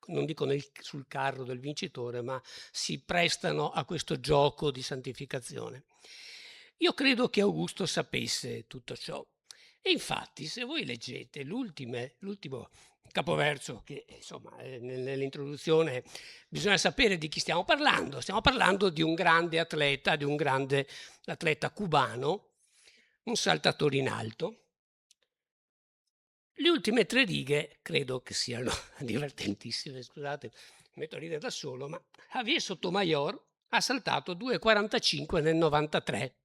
non dico sul carro del vincitore, ma si prestano a questo gioco di santificazione. Io credo che Augusto sapesse tutto ciò. E infatti, se voi leggete l'ultimo capoverso, che insomma nell'introduzione bisogna sapere di chi stiamo parlando. Stiamo parlando di un grande atleta cubano, un saltatore in alto. Le ultime 3 righe credo che siano divertentissime, scusate, mi metto a ridere da solo, ma Javier Sotomayor ha saltato 2,45 nel 93,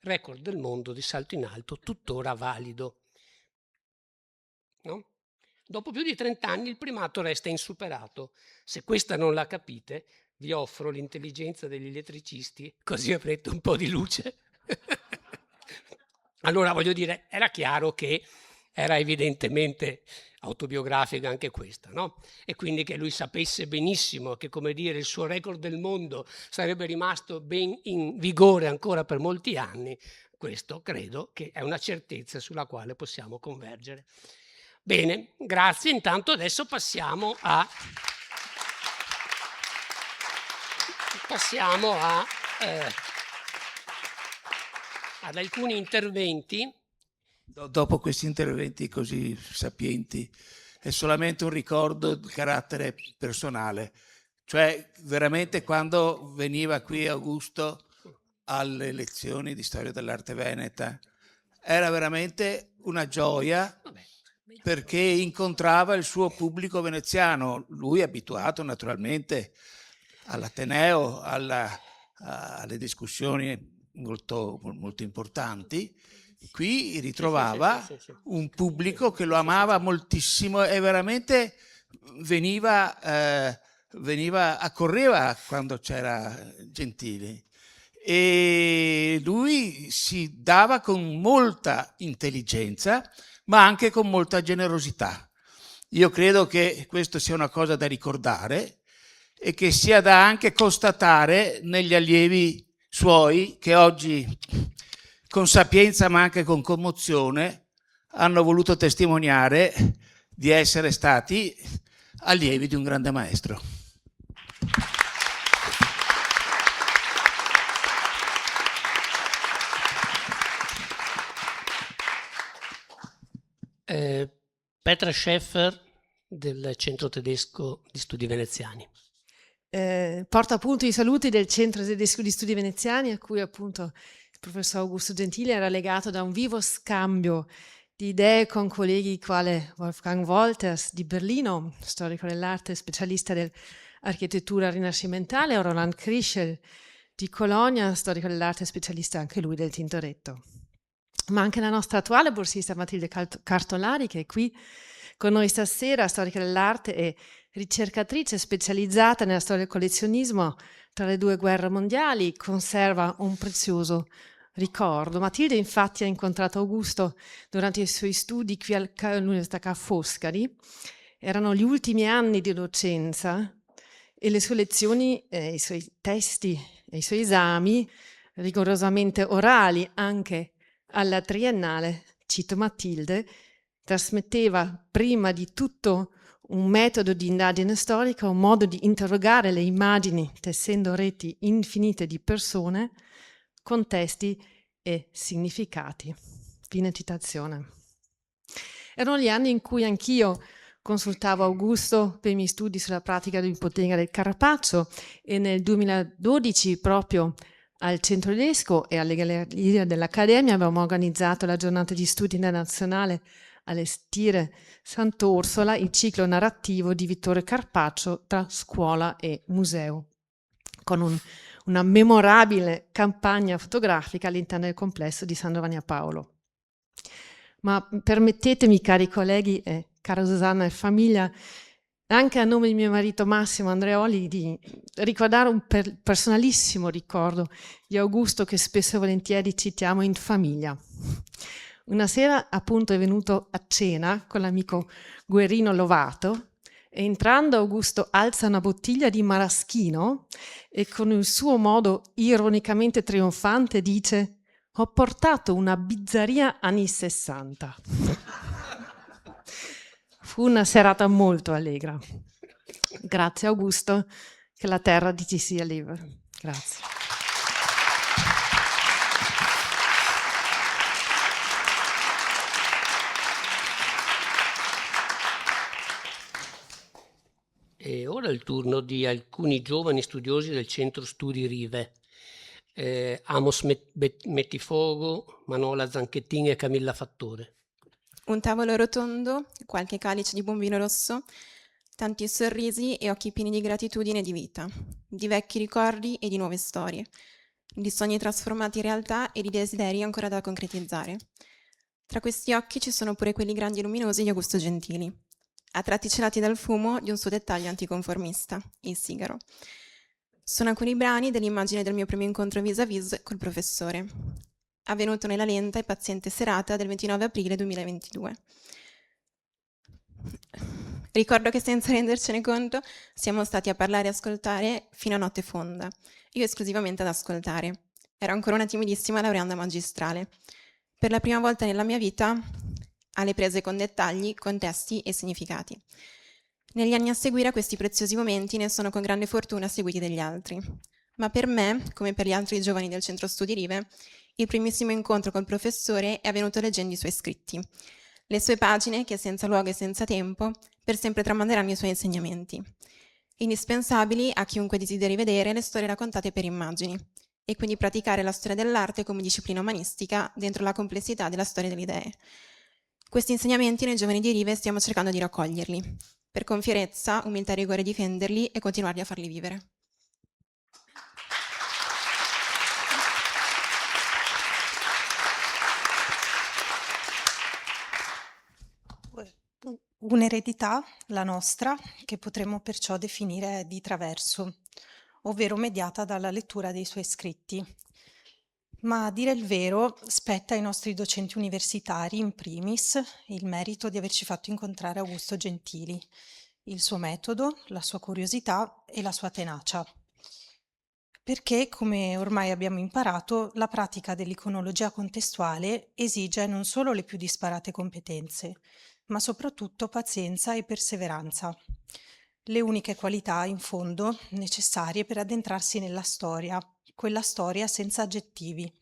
record del mondo di salto in alto, tuttora valido. No? Dopo più di 30 anni il primato resta insuperato. Se questa non la capite, vi offro l'intelligenza degli elettricisti, così avrete un po' di luce. Allora, voglio dire, era chiaro che era evidentemente autobiografica anche questa, no? E quindi che lui sapesse benissimo che, come dire, il suo record del mondo sarebbe rimasto ben in vigore ancora per molti anni, questo credo che è una certezza sulla quale possiamo convergere. Bene, grazie. Intanto adesso passiamo ad alcuni interventi. Dopo questi interventi così sapienti, è solamente un ricordo di carattere personale. Cioè, veramente, quando veniva qui Augusto alle lezioni di storia dell'arte veneta, era veramente una gioia, perché incontrava il suo pubblico veneziano. Lui è abituato naturalmente all'Ateneo, alle discussioni molto, molto importanti. Qui ritrovava un pubblico che lo amava moltissimo e veramente accorreva quando c'era Gentili, e lui si dava con molta intelligenza ma anche con molta generosità. Io credo che questo sia una cosa da ricordare e che sia da anche constatare negli allievi suoi, che oggi con sapienza ma anche con commozione hanno voluto testimoniare di essere stati allievi di un grande maestro. Petra Scheffer del Centro Tedesco di Studi Veneziani. Porto appunto i saluti del Centro Tedesco di Studi Veneziani, a cui appunto il professor Augusto Gentili era legato da un vivo scambio di idee con colleghi quale Wolfgang Wolters di Berlino, storico dell'arte, specialista dell'architettura rinascimentale, o Roland Krischel di Colonia, storico dell'arte, specialista anche lui del Tintoretto. Ma anche la nostra attuale borsista Matilde Cartolari, che è qui con noi stasera, storica dell'arte e ricercatrice specializzata nella storia del collezionismo tra le 2 guerre mondiali, conserva un prezioso ricordo. Matilde infatti ha incontrato Augusto durante i suoi studi qui all'Università Ca' Foscari. Erano gli ultimi anni di docenza e le sue lezioni, i suoi testi e i suoi esami, rigorosamente orali anche alla triennale, cito Matilde, trasmetteva prima di tutto un metodo di indagine storica, un modo di interrogare le immagini tessendo reti infinite di persone, contesti e significati. Fine citazione. Erano gli anni in cui anch'io consultavo Augusto per i miei studi sulla pratica dell'ipoteca del Carpaccio e nel 2012 proprio al Centro Tedesco e alle Gallerie dell'Accademia abbiamo organizzato la giornata di studi internazionale allestire Sant'Orsola, il ciclo narrativo di Vittorio Carpaccio tra scuola e museo, con una memorabile campagna fotografica all'interno del complesso di San Giovanni a Paolo. Ma permettetemi, cari colleghi e cara Susanna e famiglia, anche a nome di mio marito Massimo Andreoli, di ricordare un personalissimo ricordo di Augusto che spesso e volentieri citiamo in famiglia. Una sera appunto è venuto a cena con l'amico Guerrino Lovato e entrando Augusto alza una bottiglia di maraschino e con il suo modo ironicamente trionfante dice: «Ho portato una bizzaria anni 60». Fu una serata molto allegra. Grazie Augusto, che la terra di ti sia libera. Grazie. E ora è il turno di alcuni giovani studiosi del Centro Studi Rive. Amos Mettifogo, Manola Zanchettini e Camilla Fattore. Un tavolo rotondo, qualche calice di buon vino rosso, tanti sorrisi e occhi pieni di gratitudine e di vita, di vecchi ricordi e di nuove storie, di sogni trasformati in realtà e di desideri ancora da concretizzare. Tra questi occhi ci sono pure quelli grandi e luminosi di Augusto Gentili, a tratti celati dal fumo di un suo dettaglio anticonformista, il sigaro. Sono alcuni brani dell'immagine del mio primo incontro vis-à-vis col professore, avvenuto nella lenta e paziente serata del 29 aprile 2022. Ricordo che senza rendercene conto siamo stati a parlare e ascoltare fino a notte fonda, io esclusivamente ad ascoltare. Ero ancora una timidissima laureanda magistrale. Per la prima volta nella mia vita alle prese con dettagli, contesti e significati. Negli anni a seguire a questi preziosi momenti ne sono con grande fortuna seguiti degli altri. Ma per me, come per gli altri giovani del Centro Studi Rive, il primissimo incontro col professore è avvenuto leggendo i suoi scritti, le sue pagine che senza luogo e senza tempo per sempre tramanderanno i suoi insegnamenti, indispensabili a chiunque desideri vedere le storie raccontate per immagini e quindi praticare la storia dell'arte come disciplina umanistica dentro la complessità della storia delle idee. Questi insegnamenti noi giovani di Rive stiamo cercando di raccoglierli, per con fierezza, umiltà e rigore difenderli e continuare a farli vivere. Un'eredità, la nostra, che potremmo perciò definire di traverso, ovvero mediata dalla lettura dei suoi scritti. Ma a dire il vero, spetta ai nostri docenti universitari, in primis, il merito di averci fatto incontrare Augusto Gentili, il suo metodo, la sua curiosità e la sua tenacia. Perché, come ormai abbiamo imparato, la pratica dell'iconologia contestuale esige non solo le più disparate competenze, ma soprattutto pazienza e perseveranza, le uniche qualità, in fondo, necessarie per addentrarsi nella storia, quella storia senza aggettivi.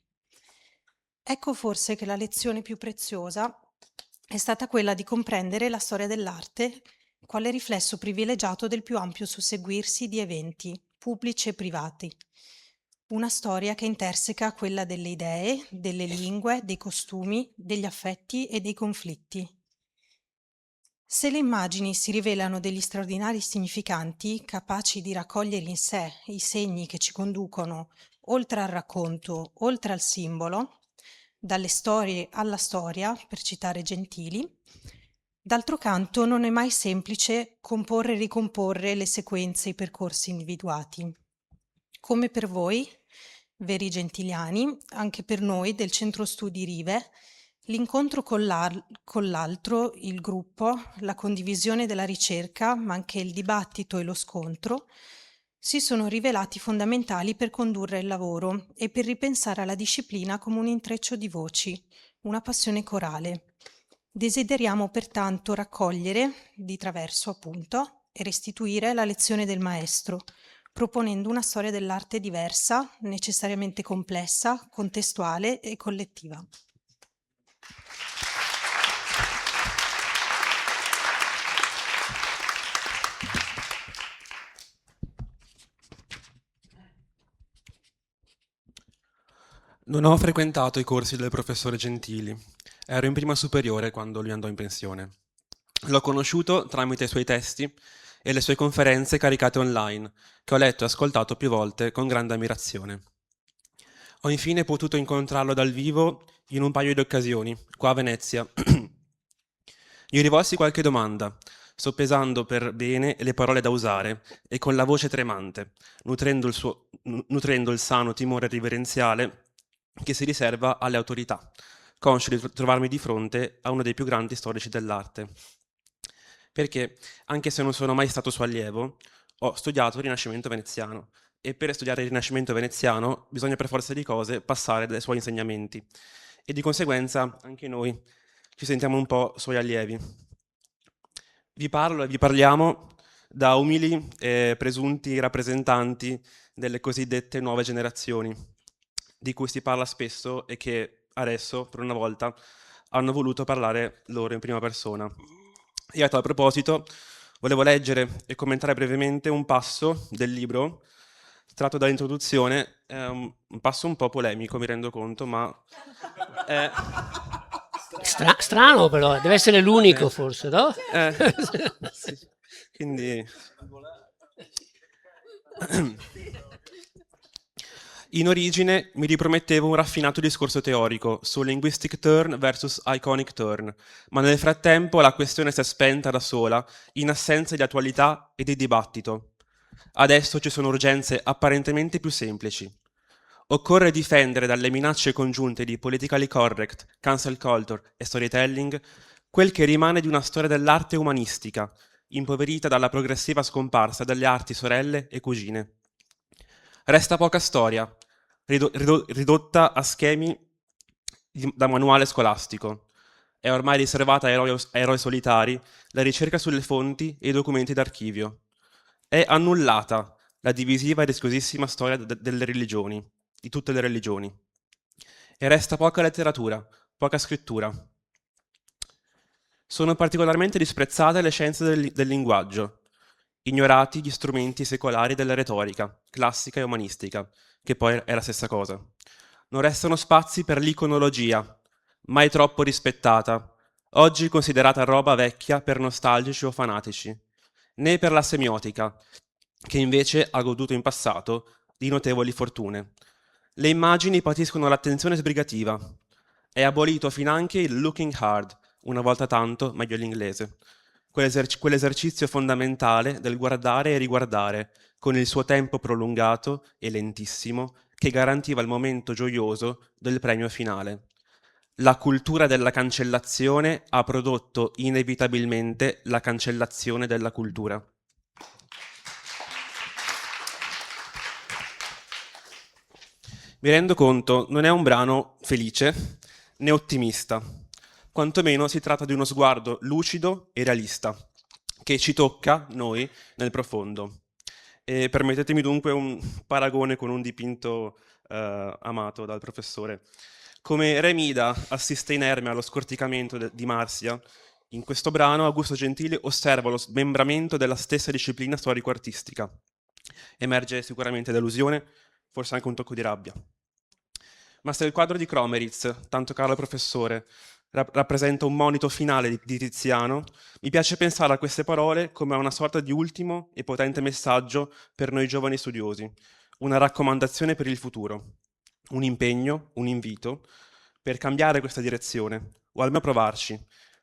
Ecco forse che la lezione più preziosa è stata quella di comprendere la storia dell'arte quale riflesso privilegiato del più ampio susseguirsi di eventi, pubblici e privati. Una storia che interseca quella delle idee, delle lingue, dei costumi, degli affetti e dei conflitti. Se le immagini si rivelano degli straordinari significanti, capaci di raccogliere in sé i segni che ci conducono oltre al racconto, oltre al simbolo, dalle storie alla storia, per citare Gentili, d'altro canto non è mai semplice comporre e ricomporre le sequenze e i percorsi individuati. Come per voi, veri gentiliani, anche per noi del Centro Studi Rive, l'incontro con l'altro, il gruppo, la condivisione della ricerca, ma anche il dibattito e lo scontro, si sono rivelati fondamentali per condurre il lavoro e per ripensare alla disciplina come un intreccio di voci, una passione corale. Desideriamo pertanto raccogliere, di traverso appunto, e restituire la lezione del maestro, proponendo una storia dell'arte diversa, necessariamente complessa, contestuale e collettiva. Non ho frequentato i corsi del professore Gentili. Ero in prima superiore quando lui andò in pensione. L'ho conosciuto tramite i suoi testi e le sue conferenze caricate online, che ho letto e ascoltato più volte con grande ammirazione. Ho infine potuto incontrarlo dal vivo in un paio di occasioni, qua a Venezia. Gli rivolsi qualche domanda, soppesando per bene le parole da usare e con la voce tremante, nutrendo il sano timore riverenziale che si riserva alle autorità, conscio di trovarmi di fronte a uno dei più grandi storici dell'arte. Perché, anche se non sono mai stato suo allievo, ho studiato il Rinascimento veneziano e per studiare il Rinascimento veneziano bisogna per forza di cose passare dai suoi insegnamenti e di conseguenza anche noi ci sentiamo un po' suoi allievi. Vi parlo e vi parliamo da umili e presunti rappresentanti delle cosiddette nuove generazioni, di cui si parla spesso e che adesso, per una volta, hanno voluto parlare loro in prima persona. E a tal proposito volevo leggere e commentare brevemente un passo del libro tratto dall'introduzione, un passo un po' polemico, mi rendo conto, ma... Strano però, deve essere l'unico forse, no? Sì. Quindi... In origine mi ripromettevo un raffinato discorso teorico su linguistic turn versus iconic turn, ma nel frattempo la questione si è spenta da sola, in assenza di attualità e di dibattito. Adesso ci sono urgenze apparentemente più semplici. Occorre difendere dalle minacce congiunte di politically correct, cancel culture e storytelling quel che rimane di una storia dell'arte umanistica, impoverita dalla progressiva scomparsa delle arti sorelle e cugine. Resta poca storia, ridotta a schemi da manuale scolastico. È ormai riservata a eroi solitari la ricerca sulle fonti e i documenti d'archivio. È annullata la divisiva e rischiosissima storia delle religioni, di tutte le religioni. E resta poca letteratura, poca scrittura. Sono particolarmente disprezzate le scienze del linguaggio, ignorati gli strumenti secolari della retorica, classica e umanistica, che poi è la stessa cosa. Non restano spazi per l'iconologia, mai troppo rispettata, oggi considerata roba vecchia per nostalgici o fanatici, né per la semiotica, che invece ha goduto in passato di notevoli fortune. Le immagini patiscono l'attenzione sbrigativa. È abolito finanche il looking hard, una volta tanto meglio l'inglese. Quell'esercizio fondamentale del guardare e riguardare, con il suo tempo prolungato e lentissimo, che garantiva il momento gioioso del premio finale. La cultura della cancellazione ha prodotto inevitabilmente la cancellazione della cultura. Mi rendo conto, non è un brano felice né ottimista. Quantomeno si tratta di uno sguardo lucido e realista, che ci tocca, noi, nel profondo. E permettetemi dunque un paragone con un dipinto amato dal professore. Come Remida assiste inerme allo scorticamento di Marsia, in questo brano Augusto Gentili osserva lo smembramento della stessa disciplina storico-artistica. Emerge sicuramente delusione, forse anche un tocco di rabbia. Ma se il quadro di Kromeritz, tanto caro al professore, rappresenta un monito finale di Tiziano, mi piace pensare a queste parole come a una sorta di ultimo e potente messaggio per noi giovani studiosi, una raccomandazione per il futuro, un impegno, un invito per cambiare questa direzione, o almeno provarci,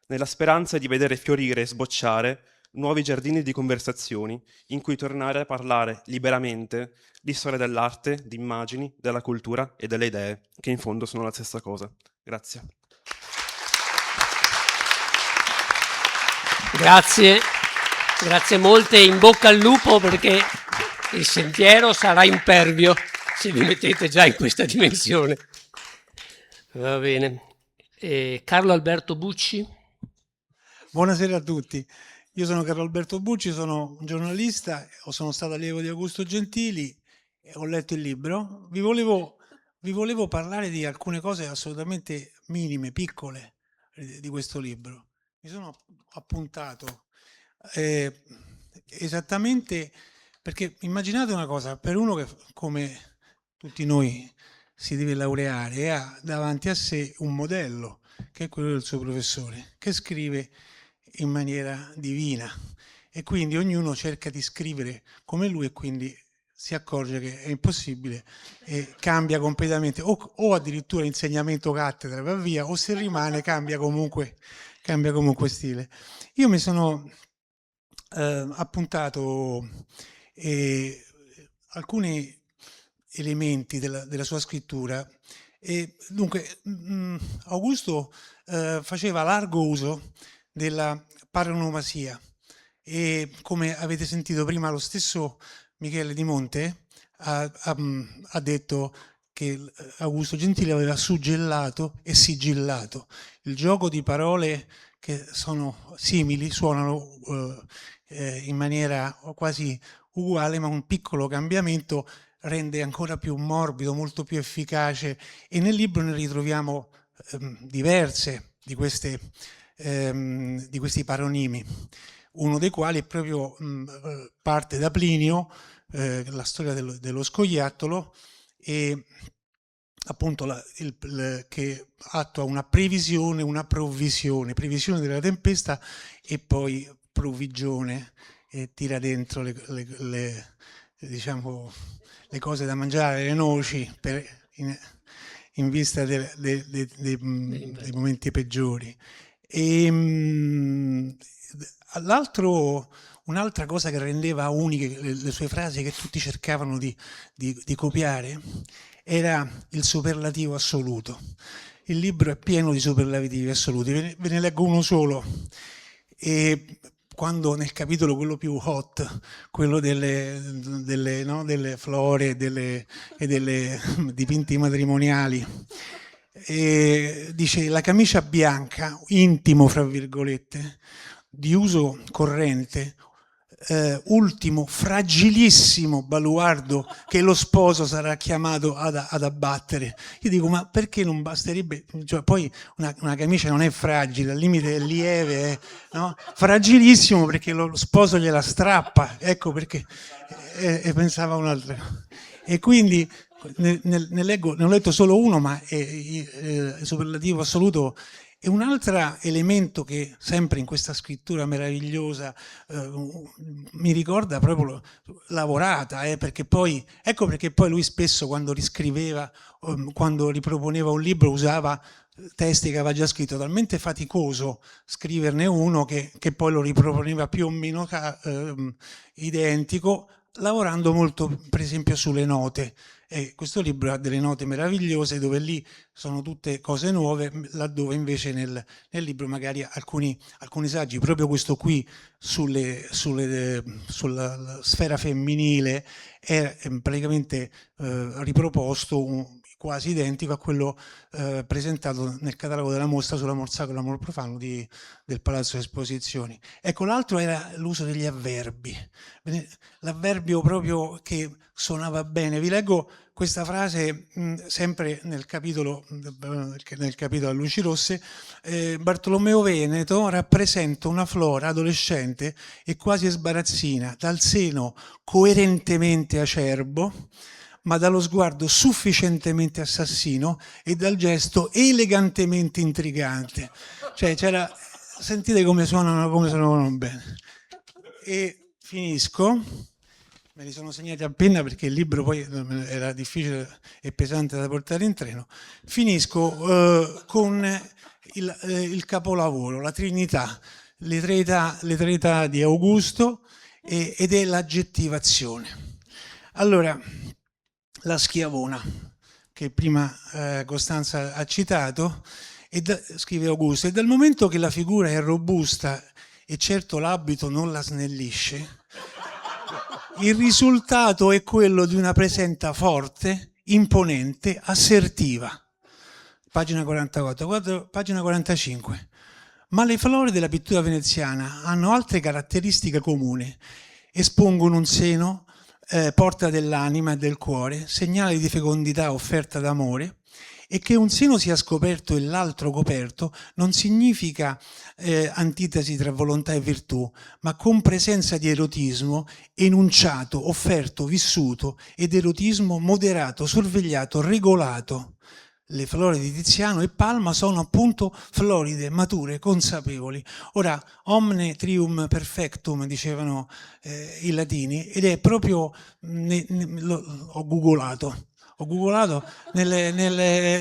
nella speranza di vedere fiorire e sbocciare nuovi giardini di conversazioni in cui tornare a parlare liberamente di storia dell'arte, di immagini, della cultura e delle idee, che in fondo sono la stessa cosa. Grazie. Grazie molte, in bocca al lupo perché il sentiero sarà impervio se vi mettete già in questa dimensione. Va bene. Carlo Alberto Bucci. Buonasera a tutti. Io sono Carlo Alberto Bucci, sono un giornalista, sono stato allievo di Augusto Gentili, ho letto il libro. Vi volevo parlare di alcune cose assolutamente minime, piccole di questo libro. Mi sono appuntato esattamente perché immaginate una cosa, per uno che come tutti noi si deve laureare e ha davanti a sé un modello, che è quello del suo professore, che scrive in maniera divina e quindi ognuno cerca di scrivere come lui e quindi si accorge che è impossibile e cambia completamente o addirittura insegnamento cattedra va via, o se rimane cambia comunque stile. Io mi sono appuntato alcuni elementi della sua scrittura e dunque Augusto faceva largo uso della paronomasia e come avete sentito prima lo stesso Michele Di Monte ha detto che Augusto Gentili aveva suggellato e sigillato. Il gioco di parole che sono simili, suonano in maniera quasi uguale, ma un piccolo cambiamento rende ancora più morbido, molto più efficace, e nel libro ne ritroviamo diverse di questi paronimi, uno dei quali è proprio parte da Plinio, la storia dello scoiattolo, e appunto che attua una previsione, una provvisione, previsione della tempesta e poi provvigione, e tira dentro diciamo, le cose da mangiare, le noci, in vista dei momenti peggiori. Un'altra cosa che rendeva uniche le sue frasi, che tutti cercavano di copiare, era il superlativo assoluto. Il libro è pieno di superlativi assoluti, ve ne leggo uno solo. E quando nel capitolo quello più hot, quello delle flore e delle dipinti matrimoniali, dice: la camicia bianca, intimo fra virgolette, di uso corrente, ultimo fragilissimo baluardo che lo sposo sarà chiamato ad abbattere. Io dico, ma perché non basterebbe, cioè, poi una camicia non è fragile, al limite è lieve, no? Fragilissimo perché lo sposo gliela strappa, ecco perché, e pensava un'altra. E quindi ne ho letto solo uno, ma il superlativo assoluto. E un altro elemento che sempre in questa scrittura meravigliosa mi ricorda proprio lavorata, perché poi, ecco perché poi lui spesso quando riscriveva, quando riproponeva un libro, usava testi che aveva già scritto, talmente faticoso scriverne uno che poi lo riproponeva più o meno identico, lavorando molto per esempio sulle note. E questo libro ha delle note meravigliose dove lì sono tutte cose nuove, laddove invece nel libro magari alcuni saggi, proprio questo qui sulla sfera femminile, è praticamente riproposto quasi identico a quello presentato nel catalogo della mostra sulla Morsacco e l'amor profano del Palazzo Esposizioni. Ecco, l'altro era l'uso degli avverbi, l'avverbio proprio che suonava bene. Vi leggo questa frase sempre nel capitolo a luci rosse. Bartolomeo Veneto rappresenta una flora adolescente e quasi sbarazzina, dal seno coerentemente acerbo, ma dallo sguardo sufficientemente assassino e dal gesto elegantemente intrigante. Cioè, sentite come suonano bene. E finisco. Me li sono segnati a penna perché il libro poi era difficile e pesante da portare in treno. Finisco con il capolavoro, la Trinità, le tre età di Augusto ed è l'aggettivazione. Allora, la schiavona, che prima Costanza ha citato, scrive Augusto, e dal momento che la figura è robusta e certo l'abito non la snellisce, il risultato è quello di una presenza forte, imponente, assertiva. pagina 44, pagina 45. Ma le flore della pittura veneziana hanno altre caratteristiche comuni. Espongono un seno, porta dell'anima e del cuore, segnale di fecondità offerta d'amore, e che un seno sia scoperto e l'altro coperto non significa antitesi tra volontà e virtù, ma con presenza di erotismo enunciato, offerto, vissuto, ed erotismo moderato, sorvegliato, regolato. Le flore di Tiziano e Palma sono appunto floride, mature, consapevoli. Ora, omne trium perfectum, dicevano i latini, ed è proprio, ho googolato,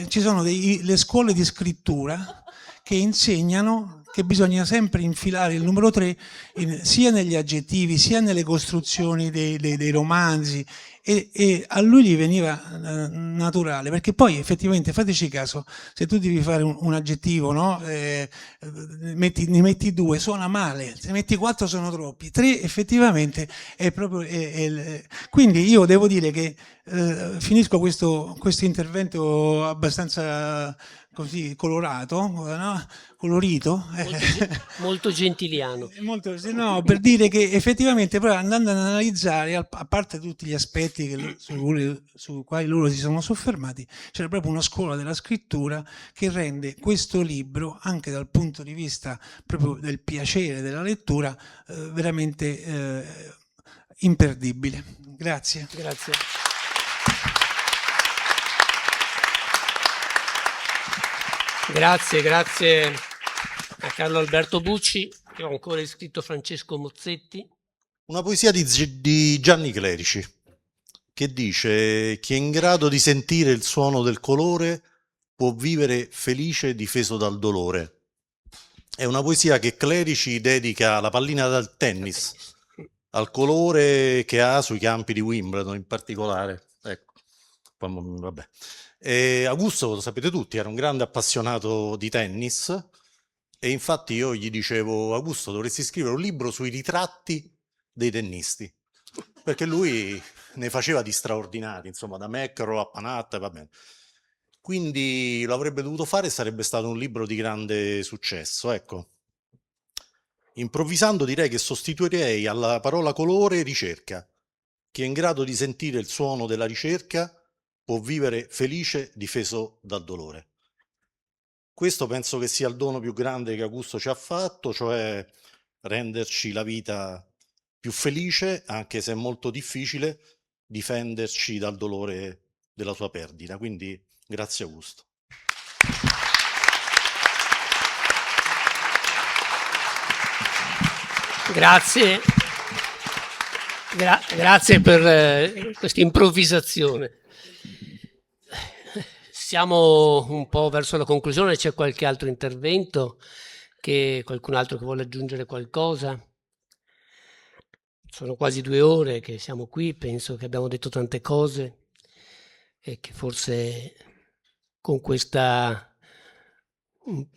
ci sono le scuole di scrittura che insegnano che bisogna sempre infilare il numero 3 sia negli aggettivi sia nelle costruzioni dei romanzi, e a lui gli veniva naturale, perché poi effettivamente, fateci caso, se tu devi fare un aggettivo, no? Ne metti 2, suona male, se metti 4 sono troppi, 3 effettivamente è proprio... Quindi io devo dire che finisco questo intervento abbastanza così colorato, no? Colorito, molto gentiliano. No, per dire che effettivamente poi andando ad analizzare, a parte tutti gli aspetti su quali loro si sono soffermati, c'era proprio una scuola della scrittura che rende questo libro, anche dal punto di vista proprio del piacere della lettura, veramente imperdibile. Grazie. Grazie. Grazie a Carlo Alberto Bucci. Io ho ancora iscritto Francesco Mozzetti. Una poesia di Gianni Clerici che dice: chi è in grado di sentire il suono del colore può vivere felice difeso dal dolore. È una poesia che Clerici dedica alla pallina da tennis, al colore che ha sui campi di Wimbledon in particolare. Ecco, vabbè. Augusto, lo sapete tutti, era un grande appassionato di tennis, e infatti io gli dicevo: Augusto, dovresti scrivere un libro sui ritratti dei tennisti, perché lui ne faceva di straordinari, insomma, da McEnroe a Panatta, va bene. Quindi lo avrebbe dovuto fare e sarebbe stato un libro di grande successo, ecco. Improvvisando direi che sostituirei alla parola colore ricerca. Chi è in grado di sentire il suono della ricerca può vivere felice difeso dal dolore. Questo penso che sia il dono più grande che Augusto ci ha fatto, cioè renderci la vita più felice, anche se è molto difficile difenderci dal dolore della sua perdita. Quindi grazie Augusto. Grazie per questa improvvisazione. Siamo un po' verso la conclusione, c'è qualche altro intervento, qualcun altro che vuole aggiungere qualcosa? Sono quasi 2 ore che siamo qui, penso che abbiamo detto tante cose e che forse con questa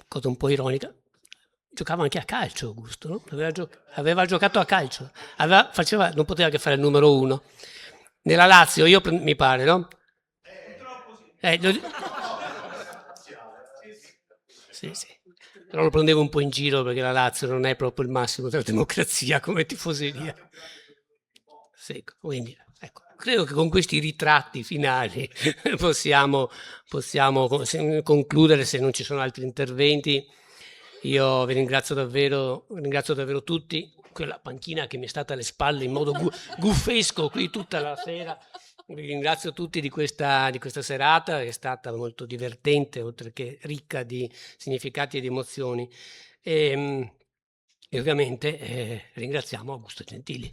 cosa un po' ironica giocava anche a calcio Augusto, no? Aveva giocato a calcio, non poteva che fare il numero 1 nella Lazio, mi pare, no? Sì. Però lo prendevo un po' in giro perché la Lazio non è proprio il massimo della democrazia come tifoseria. Sì, quindi ecco, credo che con questi ritratti finali possiamo concludere, se non ci sono altri interventi. Io vi ringrazio davvero tutti. Quella panchina che mi è stata alle spalle in modo guffesco qui tutta la sera. Vi ringrazio tutti di questa serata, che è stata molto divertente, oltre che ricca di significati e di emozioni. E ovviamente ringraziamo Augusto Gentili.